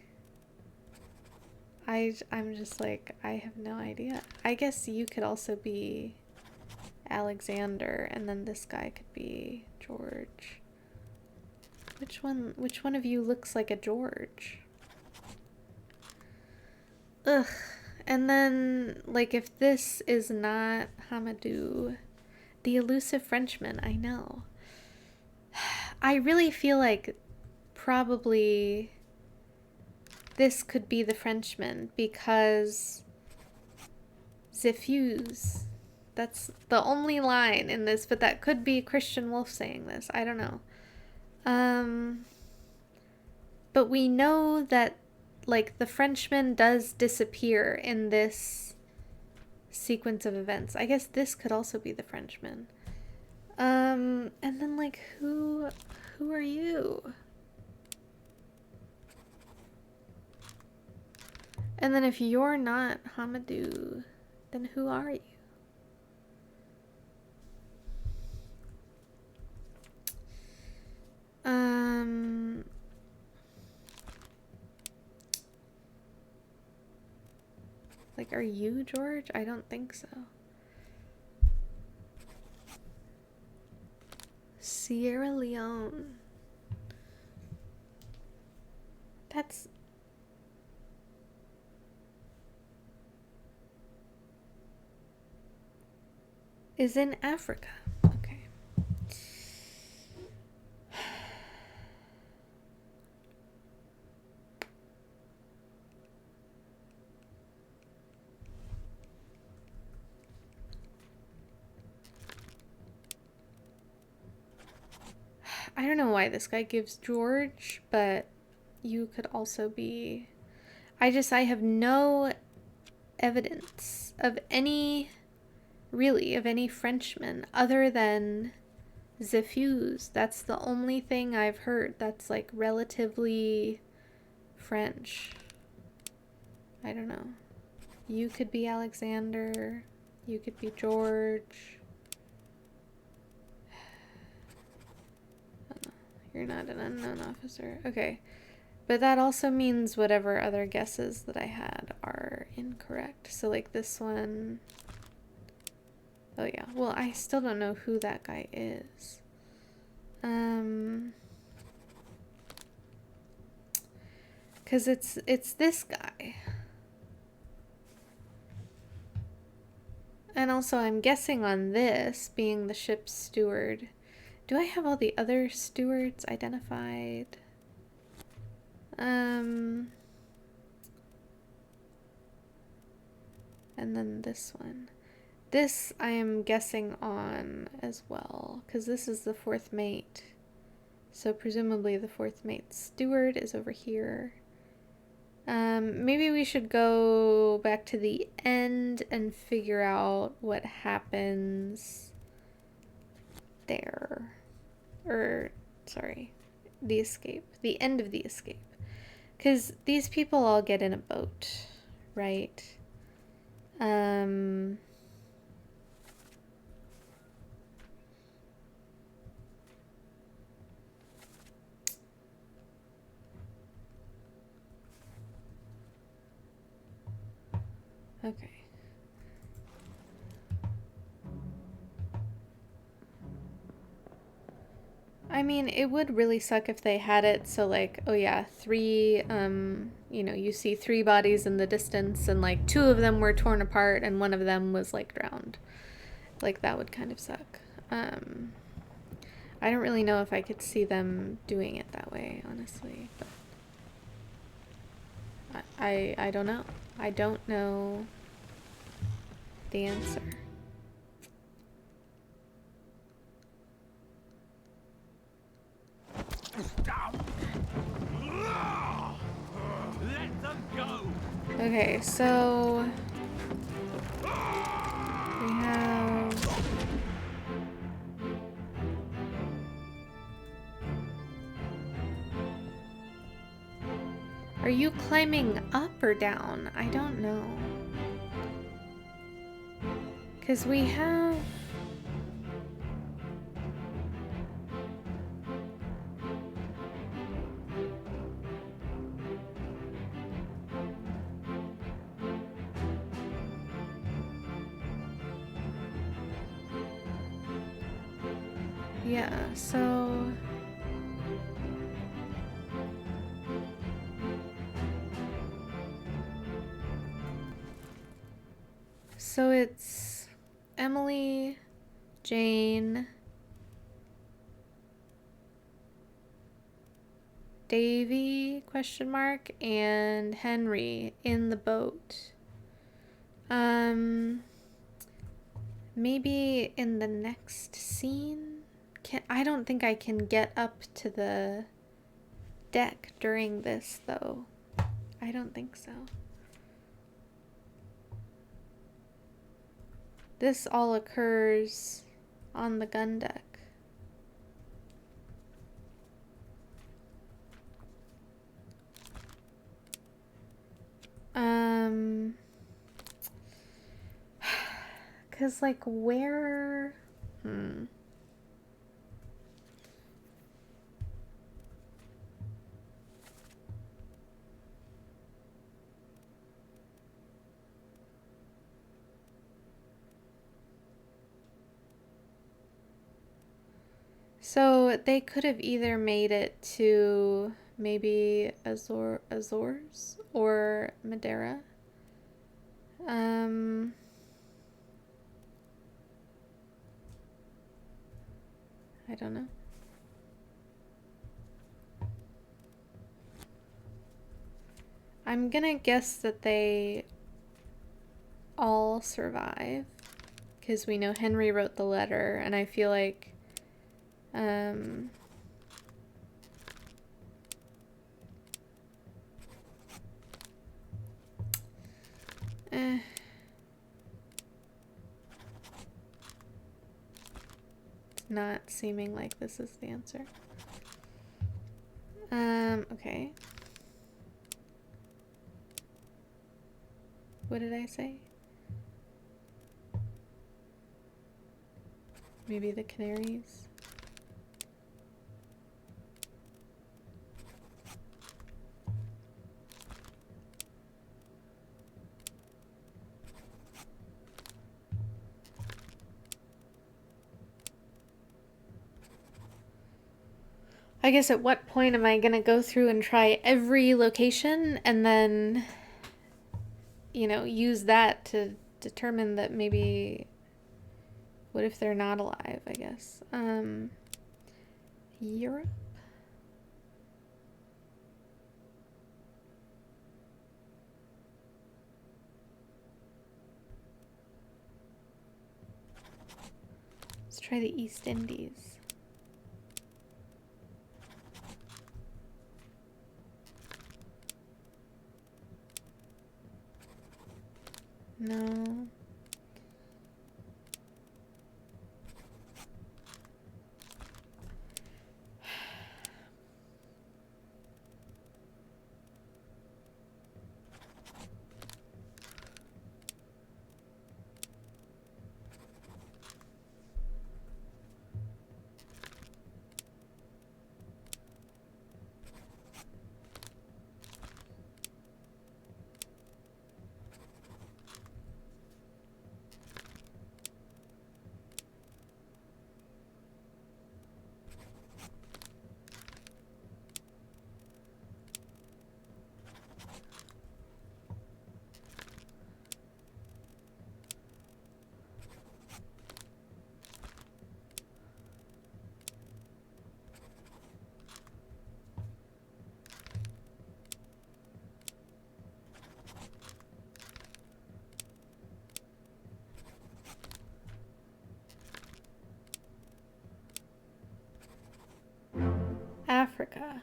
I'm just like, I have no idea. I guess you could also be Alexander, and then this guy could be George. Which one of you looks like a George? Ugh. And then, like, if this is not Hamadou, the elusive Frenchman, I know. I really feel like probably this could be the Frenchman because Zifuse. That's the only line in this, but that could be Christian Wolf saying this. I don't know. But we know that, like, the Frenchman does disappear in this sequence of events. I guess this could also be the Frenchman. And then, like, who are you? And then if you're not Hamadou, then who are you? Like, are you George? I don't think so. Sierra Leone. That's... is in Africa. Okay. I don't know why this guy gives George, but you could also be... I have no evidence of any, really, of any Frenchman other than Zefuse. That's the only thing I've heard that's like relatively French. I don't know. You could be Alexander. You could be George. Oh, you're not an unknown officer. Okay. But that also means whatever other guesses that I had are incorrect. So like this one... Oh yeah. Well, I still don't know who that guy is. Cause it's this guy. And also I'm guessing on this being the ship's steward. Do I have all the other stewards identified? And then this one. This I am guessing on as well, because this is the fourth mate. So presumably the fourth mate's steward is over here. Maybe we should go back to the end and figure out what happens there. Or, sorry, the escape. The end of the escape. Because these people all get in a boat, right? Okay. I mean, it would really suck if they had it so like, oh yeah, three, you know, you see three bodies in the distance and like two of them were torn apart and one of them was like drowned. Like that would kind of suck. I don't really know if I could see them doing it that way, honestly. But I don't know. I don't know the answer. Let them go. Okay, so we have... Are you climbing up or down? I don't know. Because we have... Yeah, so... So it's Emily, Jane, Davy, question mark, and Henry in the boat. Maybe in the next scene? I don't think I can get up to the deck during this, though. I don't think so. This all occurs on the gun deck. Cause like where, So they could have either made it to maybe Azores or Madeira. I don't know. I'm gonna guess that they all survive because we know Henry wrote the letter, and I feel like Eh. It's not seeming like this is the answer. Okay. What did I say? Maybe the Canaries? I guess at what point am I gonna go through and try every location and then, you know, use that to determine that maybe, what if they're not alive, I guess. Europe? Let's try the East Indies. No. Africa.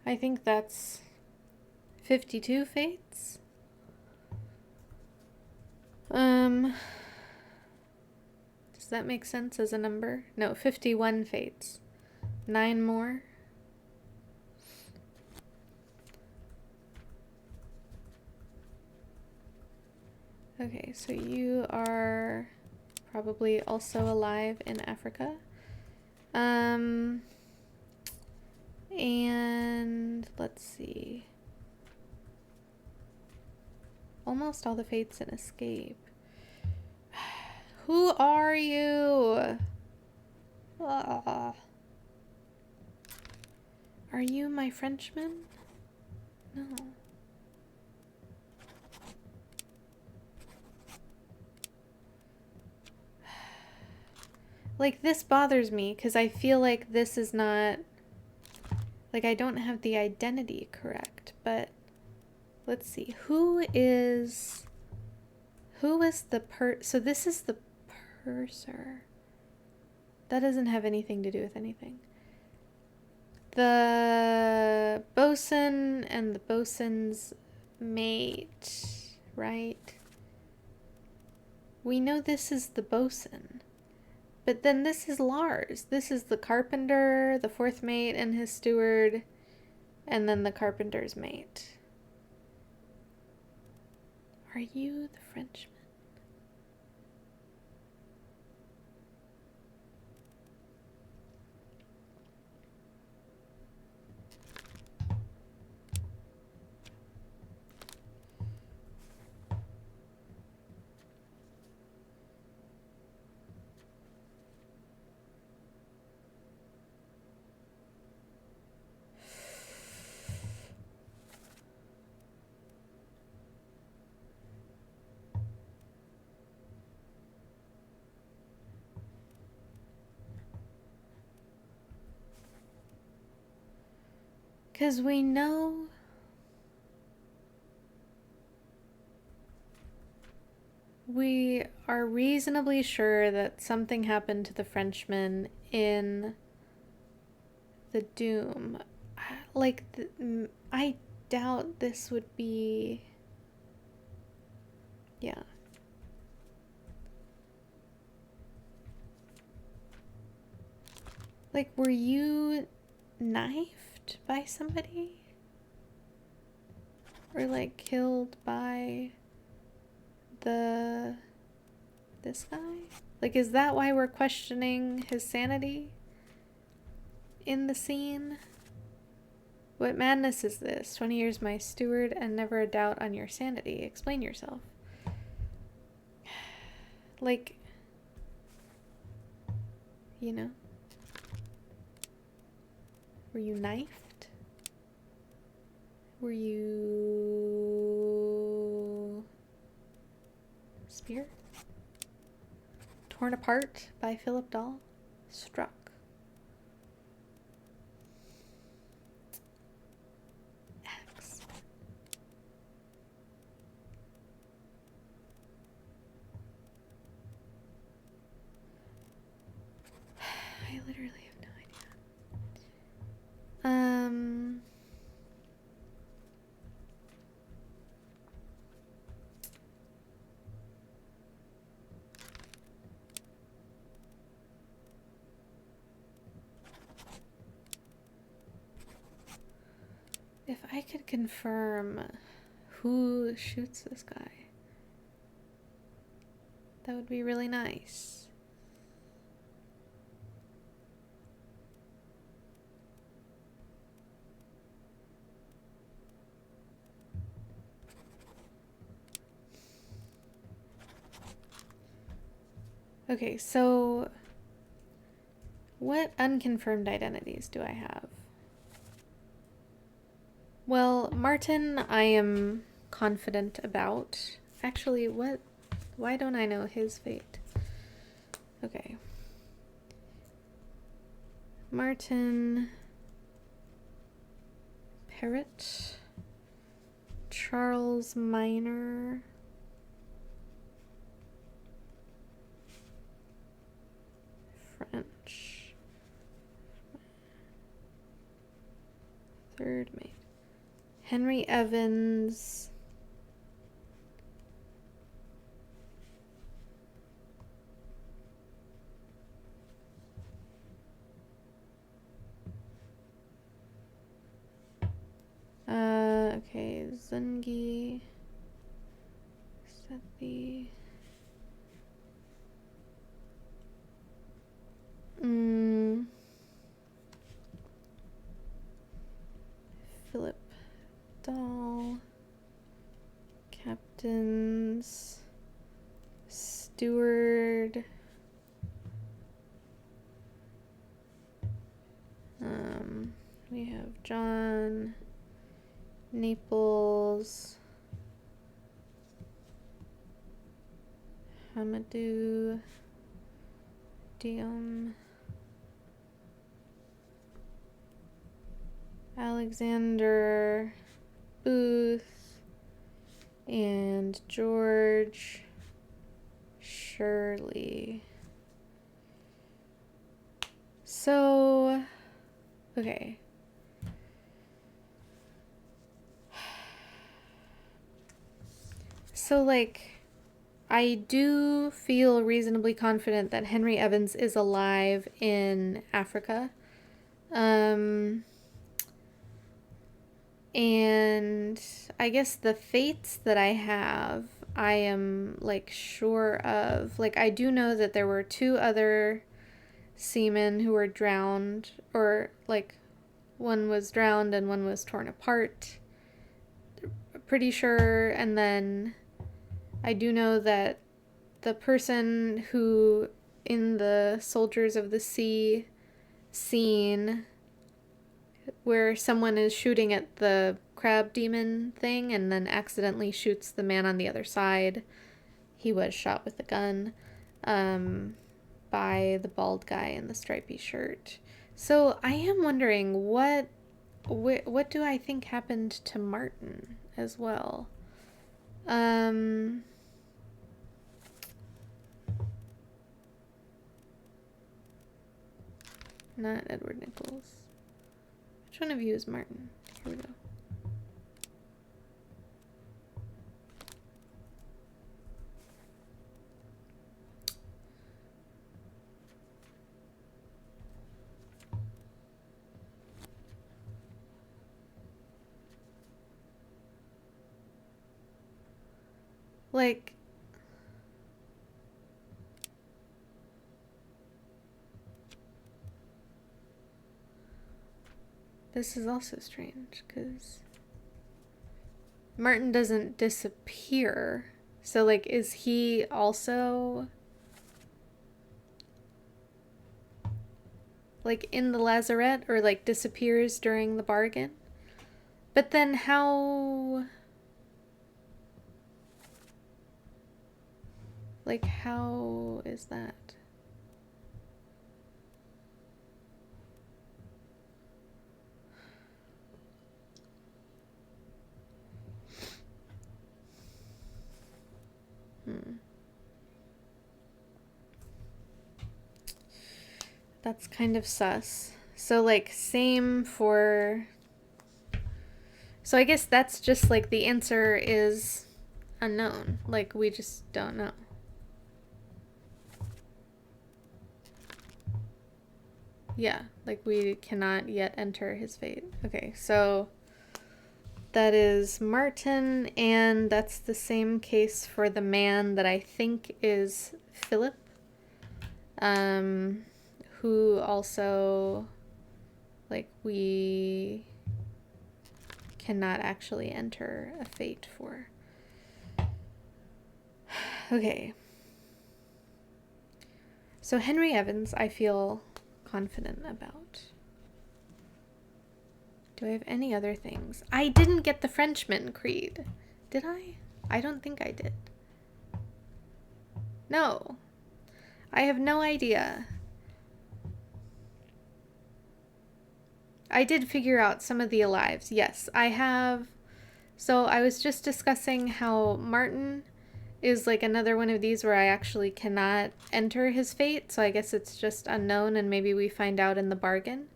I think that's 52 fates. Does that make sense as a number? No, 51 fates. 9 more. Okay, so you are probably also alive in Africa. And let's see. Almost all the fates in escape. Who are you? Are you my Frenchman? No. Like, this bothers me because I feel like this is not, like, I don't have the identity correct, but let's see. Who is the so this is the purser. That doesn't have anything to do with anything. The bosun and the bosun's mate, right? We know this is the bosun. But then this is Lars. This is the carpenter, the fourth mate, and his steward, and then the carpenter's mate. Are you the Frenchman? 'Cause we know we are reasonably sure that something happened to the Frenchman in the Doom. Like, I doubt this would be. Yeah. Like, were you knifed by somebody? Or, like, killed by this guy? Like, is that why we're questioning his sanity in the scene? What madness is this? 20 years my steward and never a doubt on your sanity. Explain yourself. Like, you know? Were you knifed? Were you speared? Torn apart by Philip Dahl? Struck? Axe. I literally have no idea. If I could confirm who shoots this guy, that would be really nice. Okay, so what unconfirmed identities do I have? Well, Martin, I am confident about. Actually, what? Why don't I know his fate? Okay. Martin Parrott, Charles Minor, French, third mate, Henry Evans, okay, Zungi, Sethi, Philip Dahl, Captains, Steward, we have John, Naples, Hamadou, Diom, Alexander, Booth, and George Shirley. So, okay. So, like, I do feel reasonably confident that Henry Evans is alive in Africa. And I guess the fates that I have, I am, like, sure of. Like, I do know that there were 2 other seamen who were drowned, or, like, one was drowned and one was torn apart. Pretty sure. And then I do know that the person who, in the Soldiers of the Sea scene, where someone is shooting at the crab demon thing and then accidentally shoots the man on the other side, he was shot with a gun by the bald guy in the stripy shirt. So I am wondering what what do I think happened to Martin as well? Not Edward Nichols. Which one of you is Martin? Here we go. Like, this is also strange because Martin doesn't disappear. So, like, is he also like in the lazarette or like disappears during the bargain? But then how, like, how is that? That's kind of sus. So, like, same for. So, I guess that's just like the answer is unknown. Like, we just don't know. Yeah, like, we cannot yet enter his fate. Okay, so that is Martin, and that's the same case for the man that I think is Philip. Who also, like, we cannot actually enter a fate for. Okay. So Henry Evans, I feel confident about. Do I have any other things? I didn't get the Frenchman creed. Did I? I don't think I did. No. I have no idea. I did figure out some of the alives. Yes, I have. So I was just discussing how Martin is like another one of these where I actually cannot enter his fate. So I guess it's just unknown and maybe we find out in the bargain.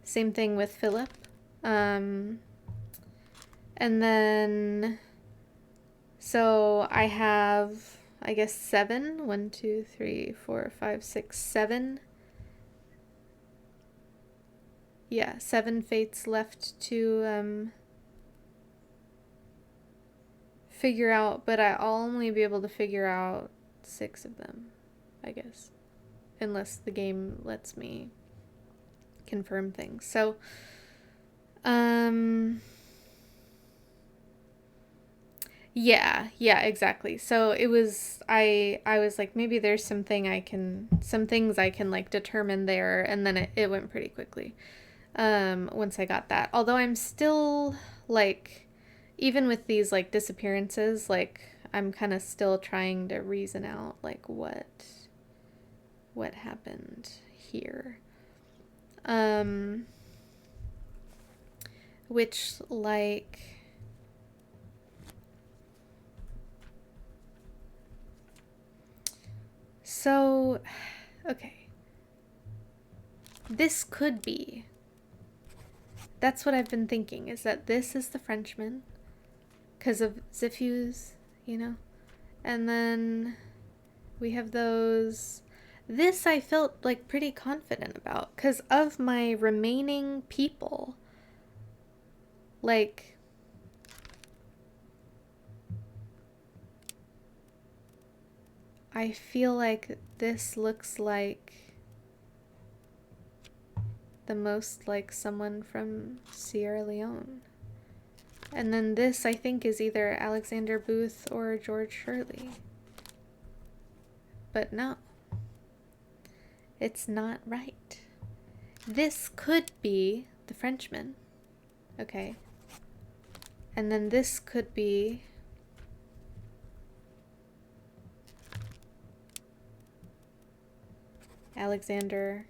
Same thing with Philip. And then, so I have, I guess, 7. 1, 2, 3, 4, 5, 6, 7. Yeah, 7 fates left to figure out, but I'll only be able to figure out 6 of them, I guess, unless the game lets me confirm things. So, yeah, exactly. So it was, I was like, maybe there's some things I can like determine there, and then it went pretty quickly. Once I got that. Although I'm still, like, even with these, like, disappearances, like, I'm kind of still trying to reason out, like, what happened here. Which, like, so, okay. This could be. That's what I've been thinking, is that this is the Frenchman because of Zipfus, you know? And then we have those. This I felt like pretty confident about because of my remaining people. Like, I feel like this looks like the most like someone from Sierra Leone. And then this, I think, is either Alexander Booth or George Shirley. But no. It's not right. This could be the Frenchman. Okay. And then this could be Alexander.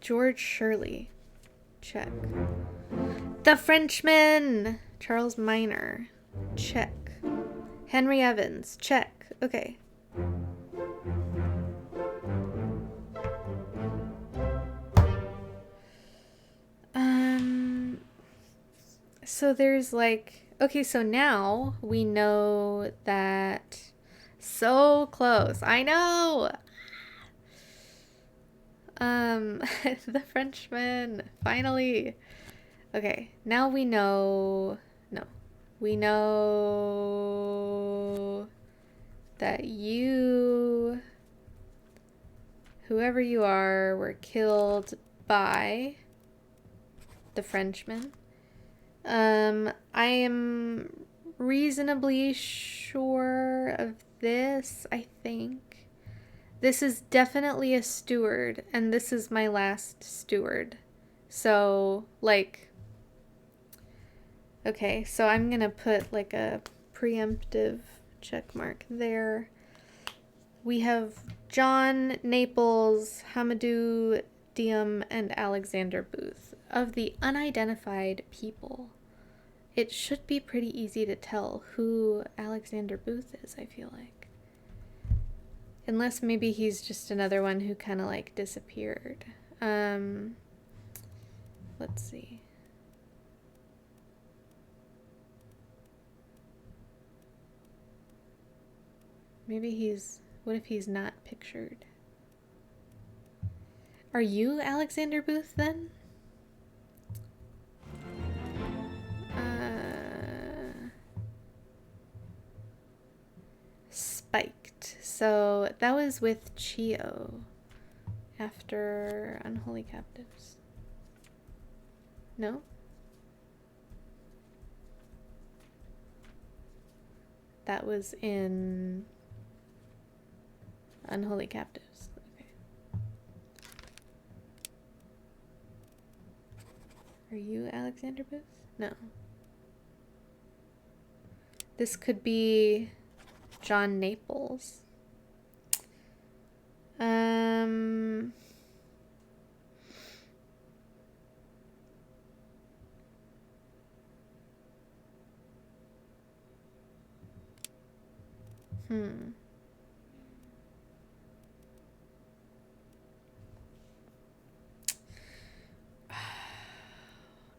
George Shirley. Check. The Frenchman! Charles Minor. Check. Henry Evans. Check. Okay. So there's like... Okay, so now we know that... So close. I know! The Frenchman. Finally. Okay, now we know... No. We know that you, whoever you are, were killed by the Frenchman. I am reasonably sure of this, I think. This is definitely a steward, and this is my last steward. So, like... Okay, so I'm gonna put like a preemptive check mark there. We have John Naples, Hamadou Diem, and Alexander Booth. Of the unidentified people, it should be pretty easy to tell who Alexander Booth is, I feel like. Unless maybe he's just another one who kind of like disappeared. Let's see. Maybe he's... What if he's not pictured? Are you Alexander Booth then? Spiked. So that was with Chio after Unholy Captives. No? That was in Unholy Captives. Okay. Are you Alexander Booth? No. This could be John Naples.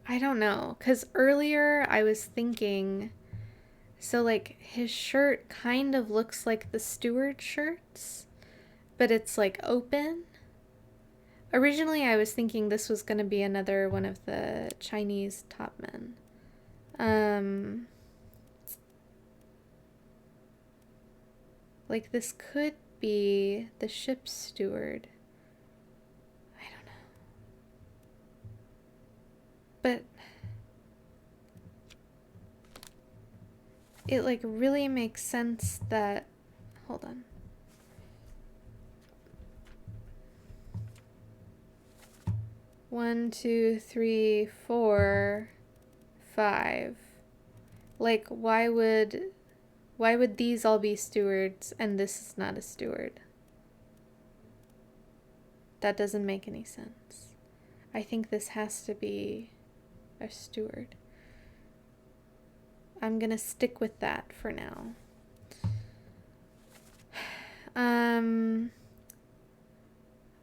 I don't know, because earlier I was thinking, so like his shirt kind of looks like the steward shirts, but it's like open. Originally I was thinking this was going to be another one of the Chinese top men. Like this could be the ship's steward. I don't know. But it like really makes sense that... Hold on. One, two, three, four, five. Like, why would these all be stewards and this is not a steward? That doesn't make any sense. I think this has to be a steward. I'm gonna stick with that for now.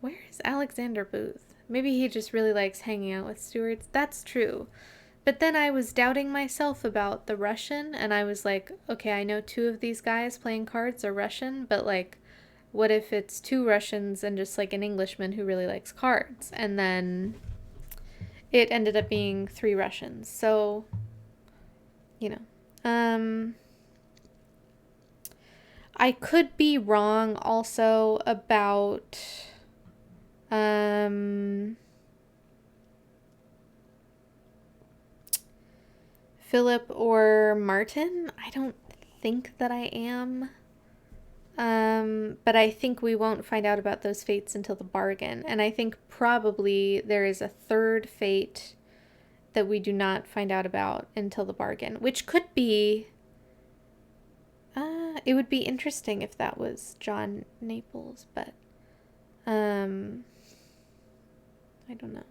Where is Alexander Booth? Maybe he just really likes hanging out with stewards. That's true. But then I was doubting myself about the Russian, and I was like, okay, I know two of these guys playing cards are Russian, but like, what if it's two Russians and just like an Englishman who really likes cards? And then it ended up being three Russians. So, you know. I could be wrong also about... Philip or Martin. I don't think that I am. But I think we won't find out about those fates until the bargain. And I think probably there is a third fate that we do not find out about until the bargain, which could be... it would be interesting if that was John Naples, but... I don't know.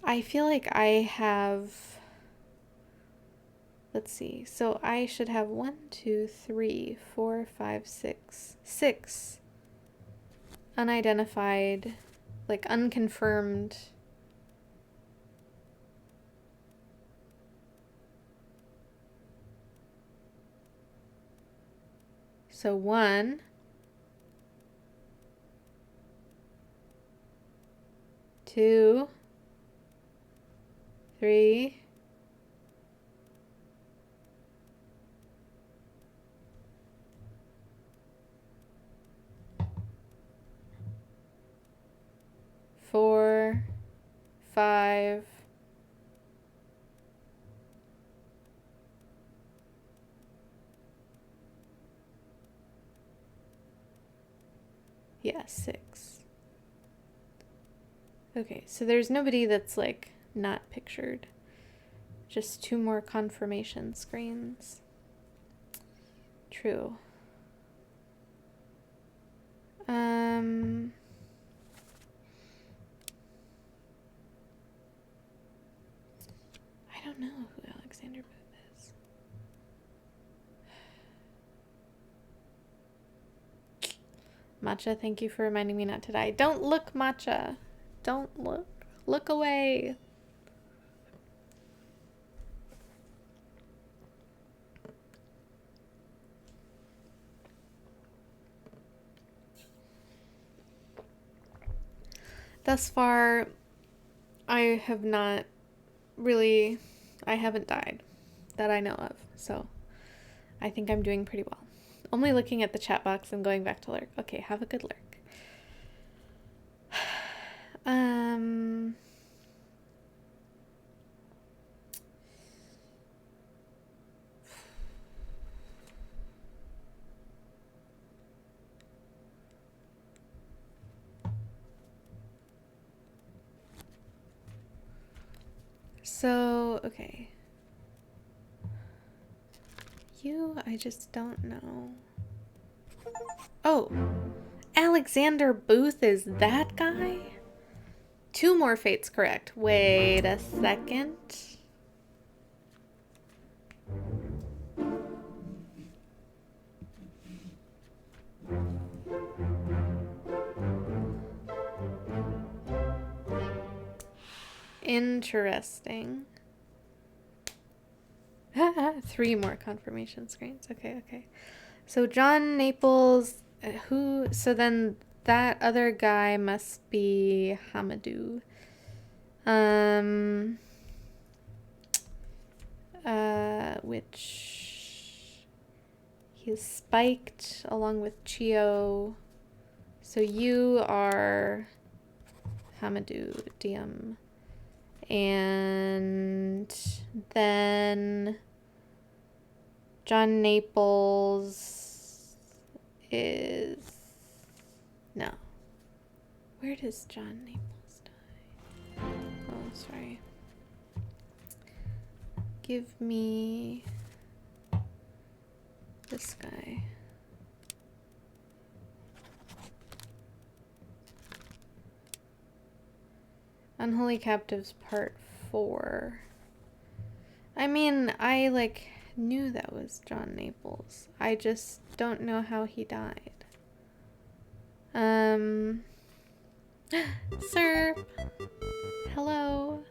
I feel like I have... Let's see. So I should have 1, 2, 3, 4, 5, 6. 6 unidentified, like unconfirmed. So 1, 2, 3, 4, 5. Yeah, 6. Okay, so there's nobody that's like not pictured. Just 2 more confirmation screens. True. I don't know who Alexander Booth is. Matcha, thank you for reminding me not to die. Don't look, Matcha. Don't look. Look away. Thus far, I have not really... I haven't died that I know of. So, I think I'm doing pretty well. Only looking at the chat box and going back to lurk. Okay, have a good lurk. So, okay. I just don't know. Oh, Alexander Booth is that guy? 2 more fates correct. Wait a second. Interesting. 3 more confirmation screens. Okay. So John Naples, so then that other guy must be Hamadou. Which he's spiked along with Chio. So you are Hamadou, DM. And then John Naples is... No. Where does John Naples die? Oh, sorry. Give me this guy. Unholy Captives Part 4. I mean, I knew that was John Naples. I just don't know how he died. Sir. Hello.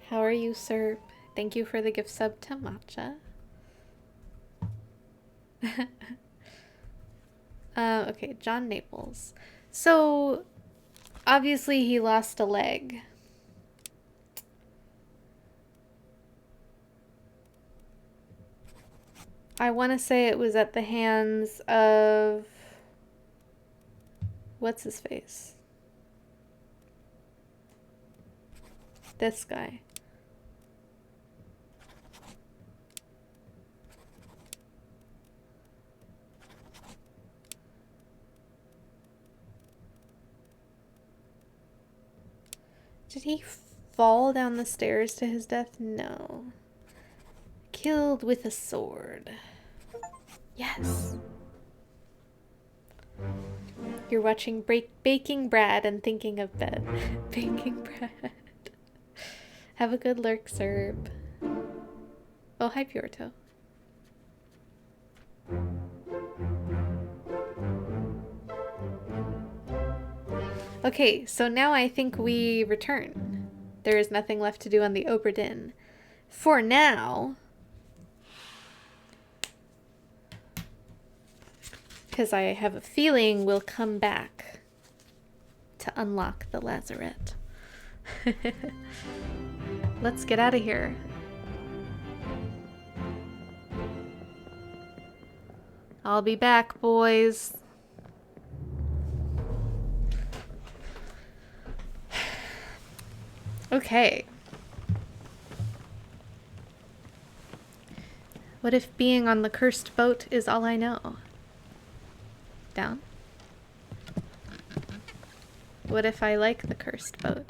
How are you, sir? Thank you for the gift sub to Matcha. Okay, John Naples. So, obviously he lost a leg. I want to say it was at the hands of... What's his face? This guy. Did he fall down the stairs to his death? No. Killed with a sword. Yes. You're watching Baking Brad and thinking of bed. Baking Brad. Have a good lurk, Serb. Oh, hi, Piorto. Okay, so now I think we return. There is nothing left to do on the Obra Dinn. For now. Because I have a feeling we'll come back to unlock the lazarette. Let's get out of here. I'll be back, boys. Okay. What if being on the cursed boat is all I know? Down? What if I like the cursed boat?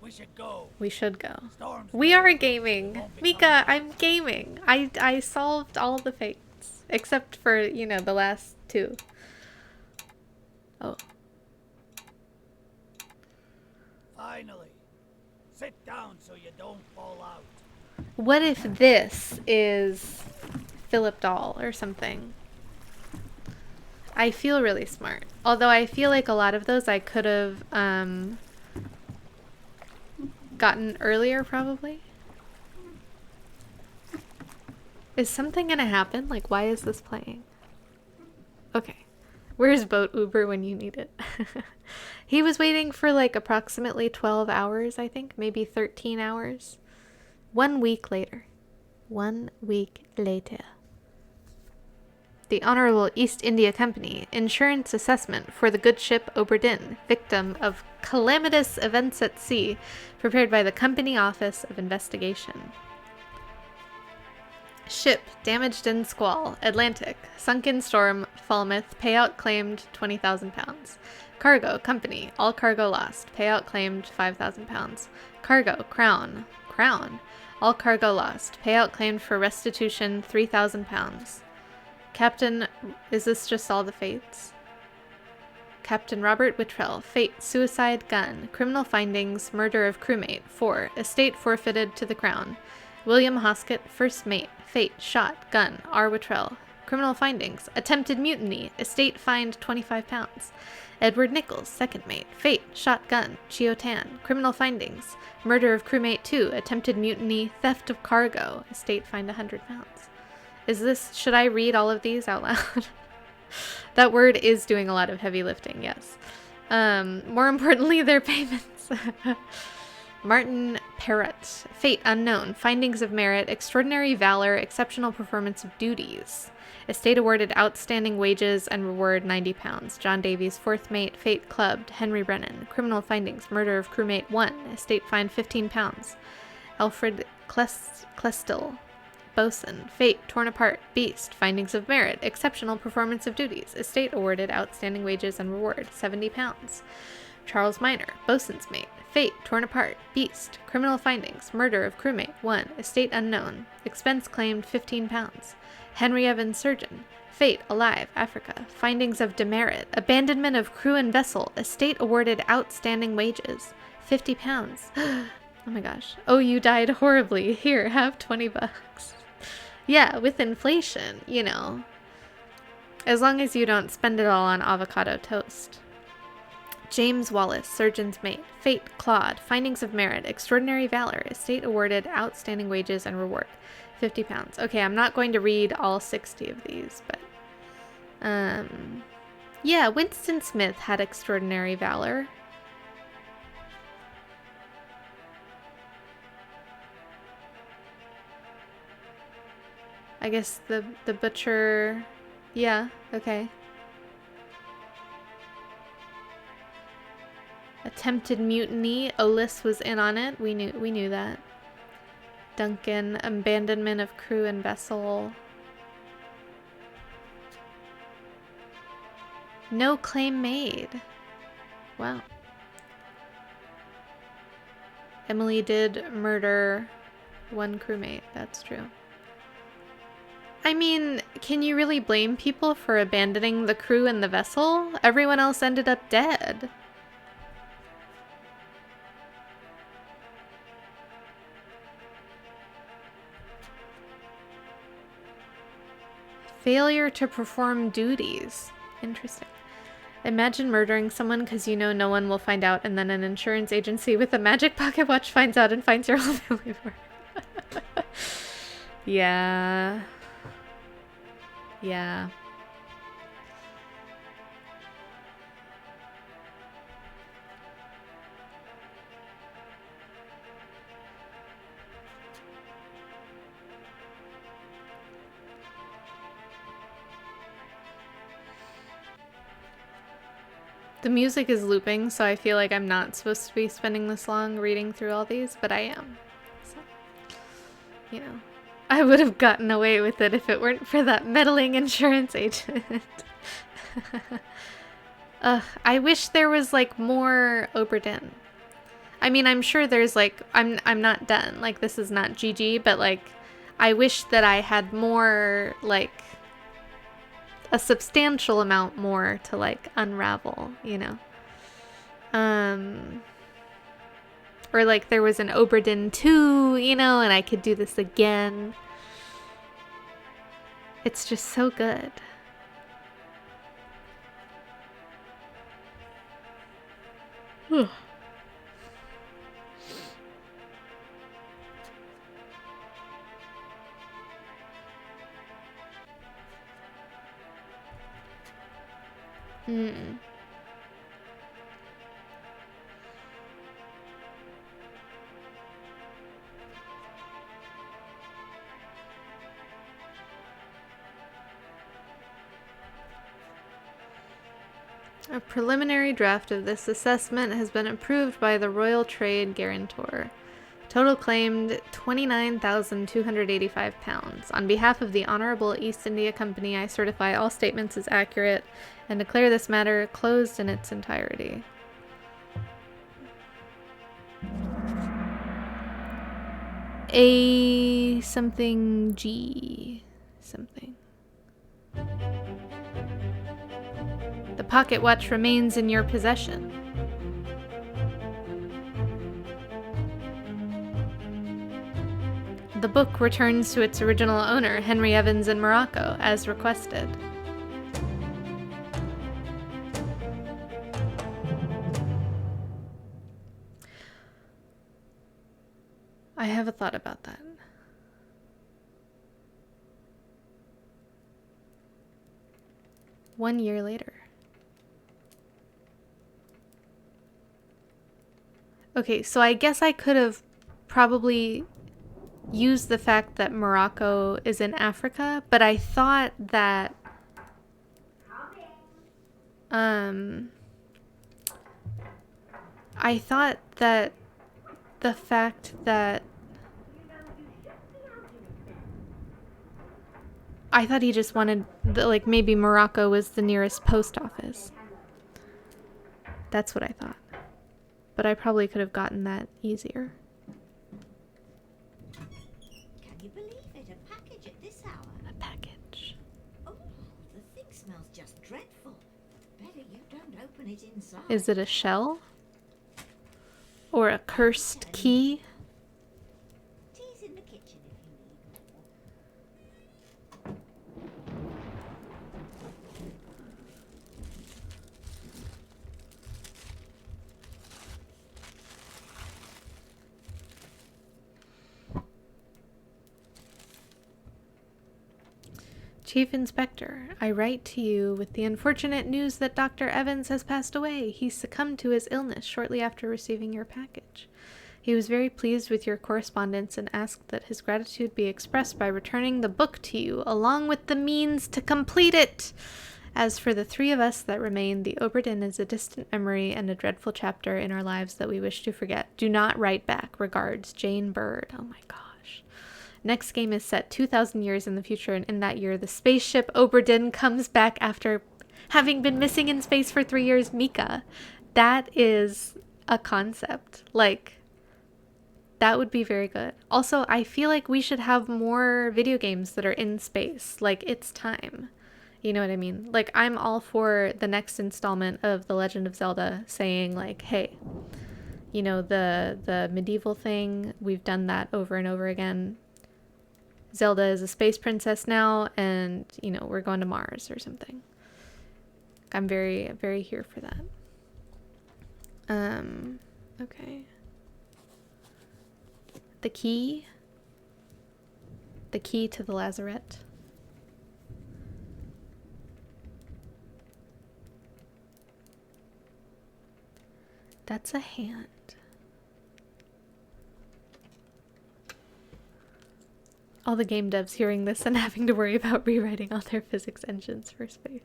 We should go. We should go. Storm's We blowing. are gaming. Won't be Mika, coming. I'm gaming. I solved all the fates. Except for, you know, the last two. Oh. Finally. Sit down so you don't fall out. What if this is Philip Dahl or something? I feel really smart. Although I feel like a lot of those I could have gotten earlier, probably. Is something gonna happen? Like, why is this playing? Okay. Where's Boat Uber when you need it? He was waiting for like approximately 12 hours, I think. Maybe 13 hours. 1 week later. 1 week later. The Honorable East India Company insurance assessment for the good ship Obra Dinn, victim of calamitous events at sea, prepared by the Company Office of Investigation. Ship damaged in squall, Atlantic, sunk in storm, Falmouth, payout claimed £20,000. Cargo, company, all cargo lost, payout claimed £5,000. Cargo, crown, all cargo lost, payout claimed for restitution £3,000. Captain, is this just all the fates? Captain Robert Whittrell, fate, suicide, gun, criminal findings, murder of crewmate, 4, estate forfeited to the crown. William Hoskett, first mate, fate, shot, gun, R. Whittrell. Criminal findings, attempted mutiny, estate fined £25. Edward Nichols, second mate, fate, shot, gun, Chio Tan. Criminal findings, murder of crewmate 2, attempted mutiny, theft of cargo, estate fined £100. Is this, should I read all of these out loud? That word is doing a lot of heavy lifting, yes. More importantly, their payments. Martin Parrott, fate unknown, findings of merit, extraordinary valor, exceptional performance of duties. Estate awarded outstanding wages and reward £90. John Davies, fourth mate, fate clubbed, Henry Brennan. Criminal findings, murder of crewmate 1, estate fined £15. Alfred Klestil, bosun, fate torn apart, beast, findings of merit, exceptional performance of duties, estate awarded outstanding wages and reward £70. Charles Minor, bosun's mate, fate torn apart, beast, criminal findings, murder of crewmate 1, estate unknown, expense claimed £15. Henry Evans, surgeon, fate alive, Africa, findings of demerit, abandonment of crew and vessel, estate awarded outstanding wages £50. Oh my gosh. Oh, you died horribly. Here, have $20. Yeah, with inflation, you know. As long as you don't spend it all on avocado toast. James Wallace, surgeon's mate, fate, Claude, findings of merit, extraordinary valor, estate awarded, outstanding wages and reward, £50. Okay, I'm not going to read all 60 of these, but, yeah, Winston Smith had extraordinary valor. I guess the butcher, yeah, okay. Attempted mutiny. Olis was in on it. We knew that. Duncan, abandonment of crew and vessel. No claim made. Wow. Emily did murder one crewmate. That's true. I mean, can you really blame people for abandoning the crew and the vessel? Everyone else ended up dead. Failure to perform duties. Interesting. Imagine murdering someone because you know no one will find out, and then an insurance agency with a magic pocket watch finds out and finds your whole family for it. Yeah. Yeah. The music is looping, so I feel like I'm not supposed to be spending this long reading through all these, but I am. So, you know, I would have gotten away with it if it weren't for that meddling insurance agent. I wish there was like more Obra Dinn. I mean, I'm sure there's like I'm not done. Like this is not GG, but like I wish that I had more like a substantial amount more to like unravel, you know. Or like there was an Obra Dinn 2, you know, and I could do this again. It's just so good. Hmm. A preliminary draft of this assessment has been approved by the Royal Trade Guarantor. Total claimed £29,285. On behalf of the Honorable East India Company, I certify all statements as accurate and declare this matter closed in its entirety. A something G something. The pocket watch remains in your possession. The book returns to its original owner, Henry Evans in Morocco, as requested. I have a thought about that. One year later. Okay, so I guess I could have probably used the fact that Morocco is in Africa, but I thought that I thought that the fact that I thought he just wanted like maybe Morocco was the nearest post office. That's what I thought. But I probably could have gotten that easier. Can you believe it? A package at this hour. A package. Oh, the thing smells just dreadful. Better you don't open it inside. Is it a shell? Or a cursed key? Tea's in the kitchen if you need more. Chief Inspector, I write to you with the unfortunate news that Dr. Evans has passed away. He succumbed to his illness shortly after receiving your package. He was very pleased with your correspondence and asked that his gratitude be expressed by returning the book to you, along with the means to complete it. As for the three of us that remain, the Obra Dinn is a distant memory and a dreadful chapter in our lives that we wish to forget. Do not write back. Regards, Jane Bird. Oh my gosh. Next game is set 2,000 years in the future, and in that year, the spaceship Obra Dinn comes back after having been missing in space for 3 years. Mika. That is a concept. Like, That would be very good. Also, I feel like we should have more video games that are in space. Like, it's time. You know what I mean? Like, I'm all for the next installment of The Legend of Zelda saying, like, hey, you know, the medieval thing, we've done that over and over again. Zelda is a space princess now, and, you know, we're going to Mars or something. I'm very, very here for that. Okay. The key to the lazarette. That's a hand. All the game devs hearing this and having to worry about rewriting all their physics engines for space.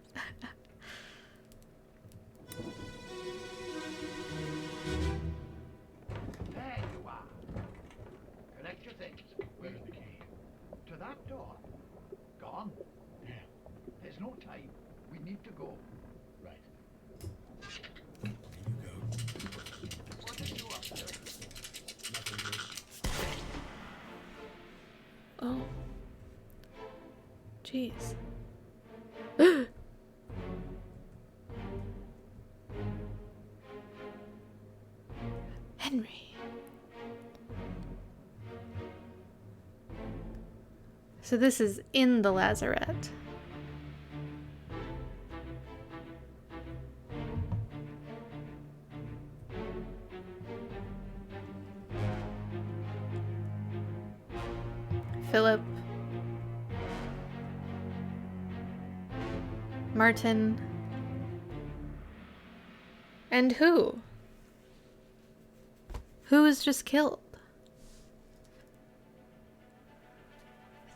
There you are. Collect your things. Where's the key? To that door. Gone. Yeah. There's no time. We need to go. Right. You go. What are you up to? Nothing. Oh. Jeez. Henry. So this is in the lazarette. Philip. Martin. And who? Who was just killed?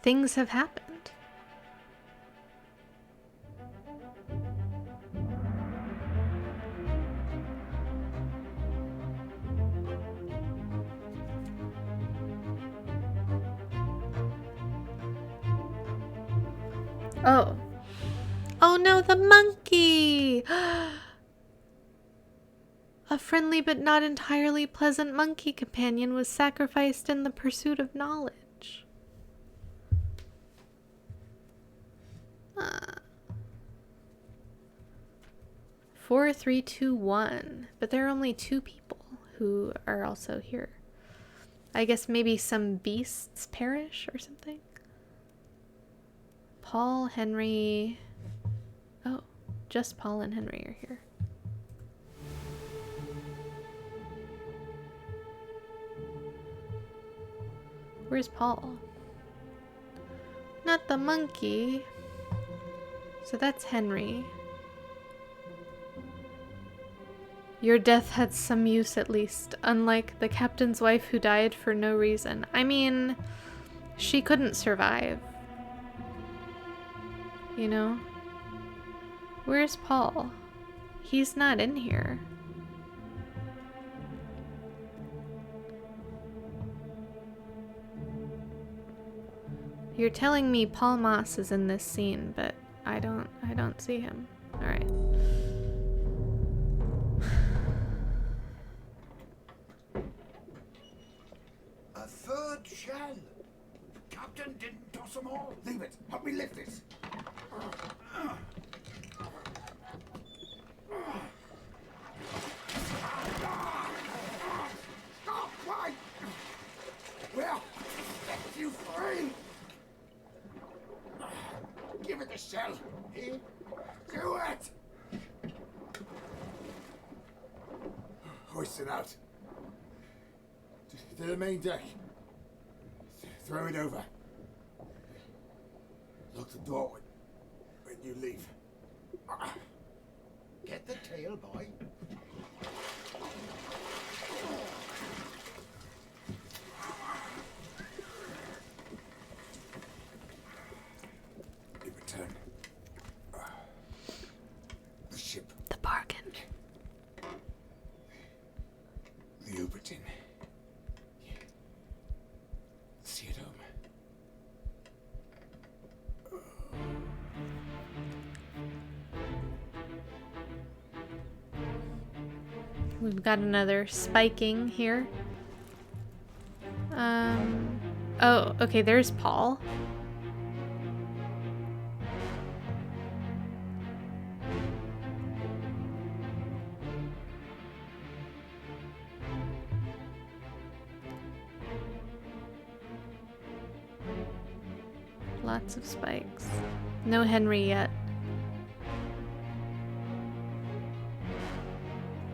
Things have happened. Oh. Oh no, the monkey! A friendly but not entirely pleasant monkey companion was sacrificed in the pursuit of knowledge. 4, 3, 2, 1. But there are only 2 people who are also here. I guess maybe some beasts perish or something? Paul, Henry... Oh, just Paul and Henry are here. Where's Paul? Not the monkey. So that's Henry. Your death had some use at least, unlike the captain's wife who died for no reason. I mean, she couldn't survive. You know? Where's Paul? He's not in here. You're telling me Paul Moss is in this scene, but I don't see him. All right. A third shell. Captain didn't toss them all. Leave it. Help me lift this. Stop! Why? Well, set you free. Give it the shell. Here. Do it. Hoist it out. To the main deck. Throw it over. Lock the door when you leave. Get the tail, boy. In return, the ship. The bargain. The Obra Dinn. See it home. We've got another spiking here. Oh, okay, there's Paul. Lots of spikes. No Henry yet.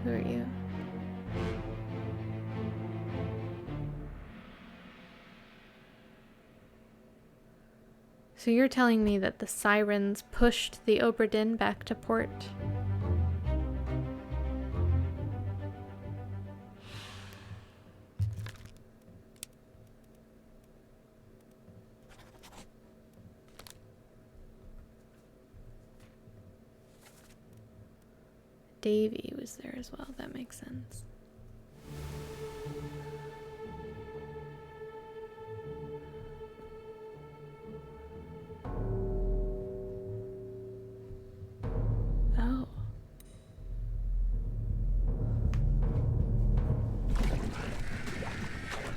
Who are you? So you're telling me that the sirens pushed the Obra Dinn back to port? Davy was there as well. That makes sense. Oh.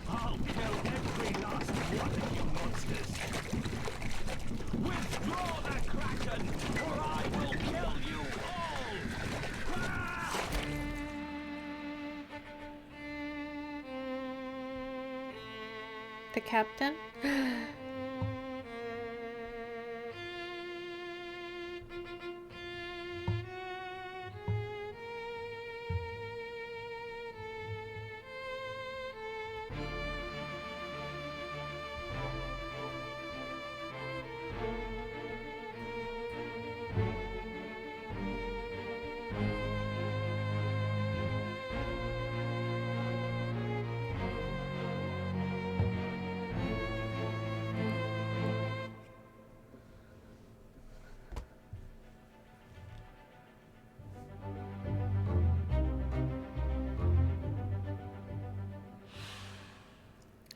I'll kill every last one of you monsters. Withdraw the Kraken, or I will kill you all! Ah! The captain?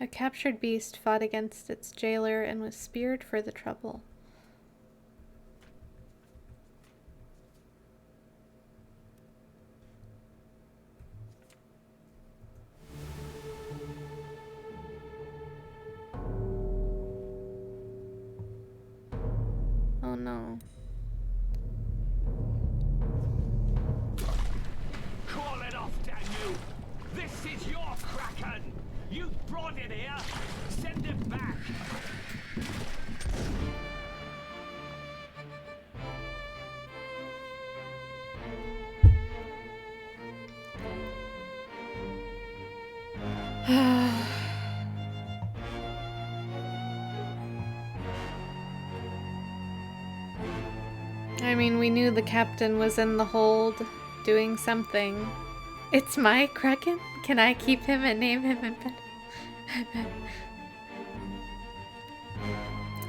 A captured beast fought against its jailer and was speared for the trouble. Oh no. Call it off, damn you! This is your Kraken! You brought it here! Send it back! I mean, we knew the captain was in the hold doing something. It's my Kraken? Can I keep him and name him in bed?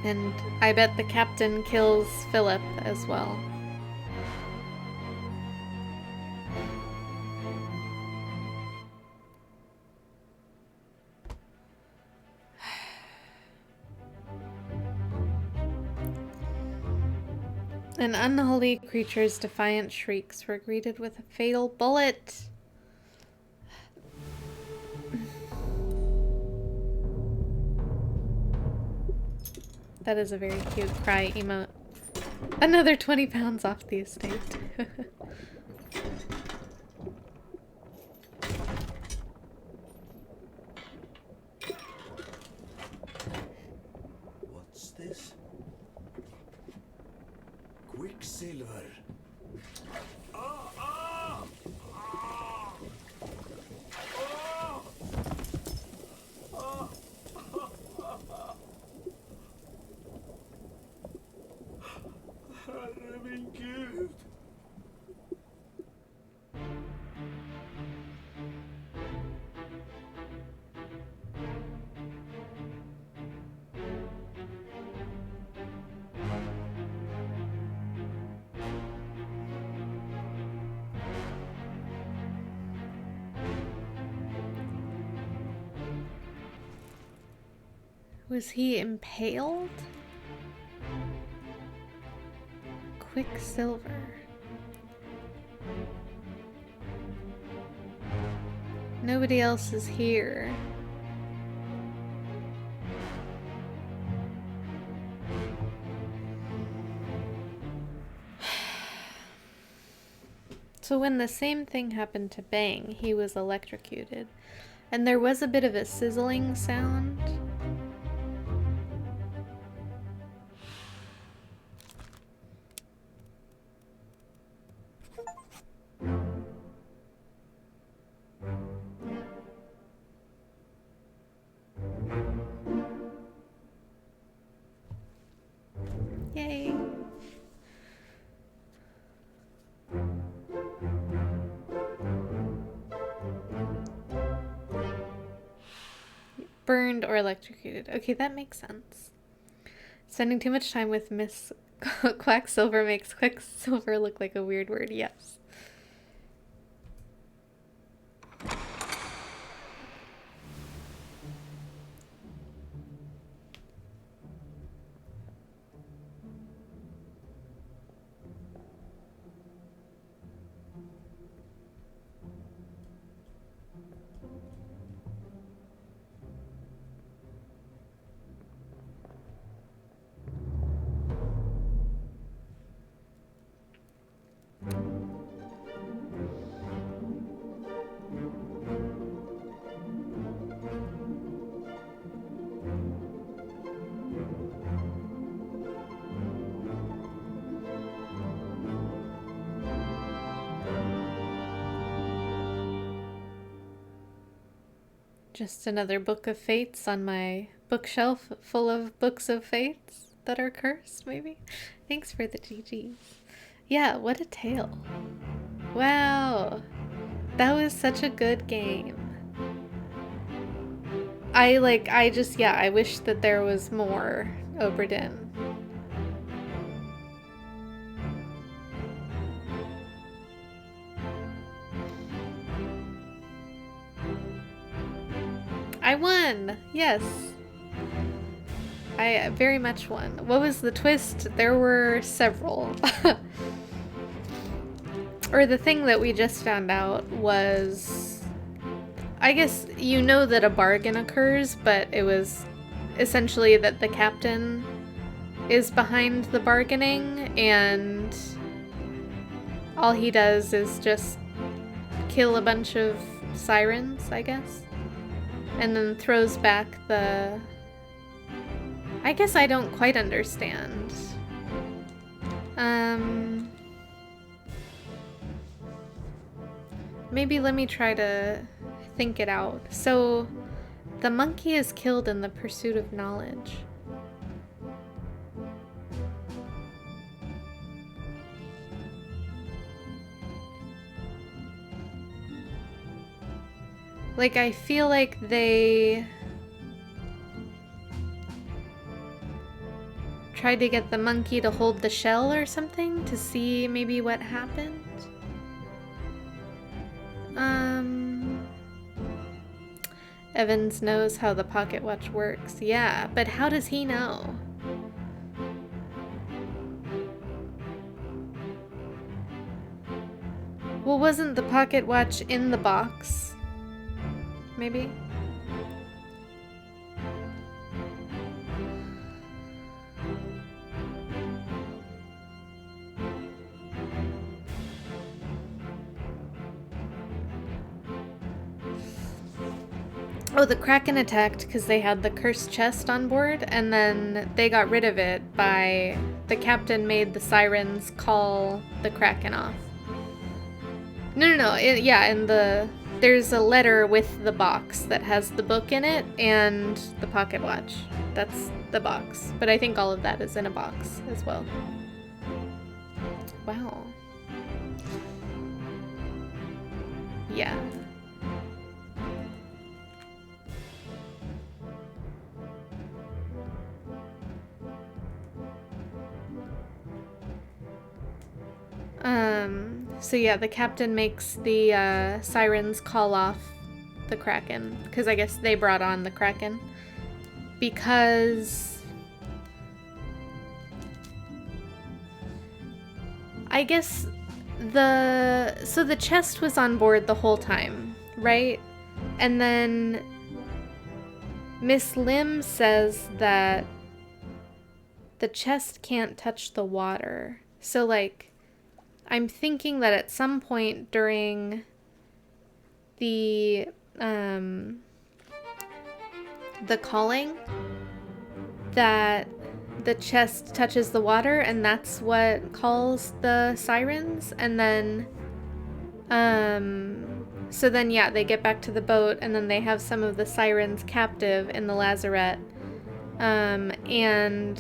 And I bet the captain kills Philip as well. An unholy creature's defiant shrieks were greeted with a fatal bullet. That is a very cute cry emote. Another 20 pounds off the estate. What's this? Quicksilver. Herre min Gud! Was he impaled? Quicksilver. Nobody else is here. So when the same thing happened to Bang, he was electrocuted. And there was a bit of a sizzling sound. Yay. Burned or electrocuted. Okay, that makes sense. Spending too much time with Miss Quacksilver makes Quicksilver look like a weird word, yes. Just another book of fates on my bookshelf full of books of fates that are cursed, maybe? Thanks for the GGs. Yeah, what a tale. Wow. That was such a good game. I wish that there was more Obra Dinn. I won! Yes. I very much won. What was the twist? There were several. Or the thing that we just found out was... I guess you know that a bargain occurs, but it was essentially that the captain is behind the bargaining, and all he does is just kill a bunch of sirens, I guess. And then throws back the... I guess I don't quite understand. Maybe let me try to think it out. So, the monkey is killed in the pursuit of knowledge. Like, I feel like they tried to get the monkey to hold the shell or something to see maybe what happened. Evans knows how the pocket watch works. Yeah, but how does he know? Well, wasn't the pocket watch in the box? Maybe? Oh, the Kraken attacked because they had the cursed chest on board, and then they got rid of it by... The captain made the sirens call the Kraken off. No. There's a letter with the box that has the book in it and the pocket watch. That's the box. But I think all of that is in a box as well. Wow. Yeah. So yeah, the captain makes the sirens call off the Kraken, because I guess they brought on the Kraken. Because I guess the chest was on board the whole time, right? And then Miss Lim says that the chest can't touch the water. So like I'm thinking that at some point during the calling, that the chest touches the water, and that's what calls the sirens. And then so then yeah, they get back to the boat, and then they have some of the sirens captive in the lazarette. And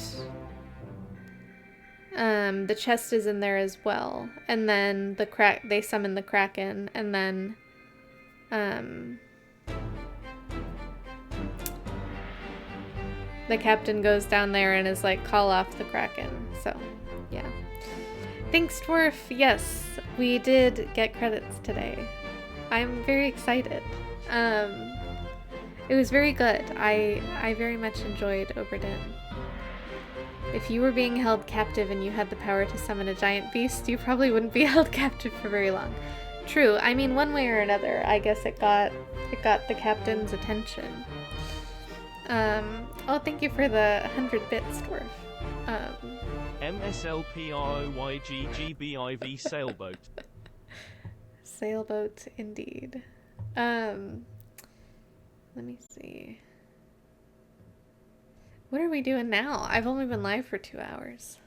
the chest is in there as well. And then they summon the Kraken, and then the captain goes down there and is like, call off the Kraken. So, yeah. Thanks, Dwarf. Yes, we did get credits today. I'm very excited. It was very good. I very much enjoyed Obra Dinn. If you were being held captive and you had the power to summon a giant beast, you probably wouldn't be held captive for very long. True. I mean, one way or another, I guess it got the captain's attention. Oh, thank you for the 100 bits, Dwarf. MSLPROYGGBIV sailboat. Sailboat, indeed. Let me see. What are we doing now? I've only been live for 2 hours.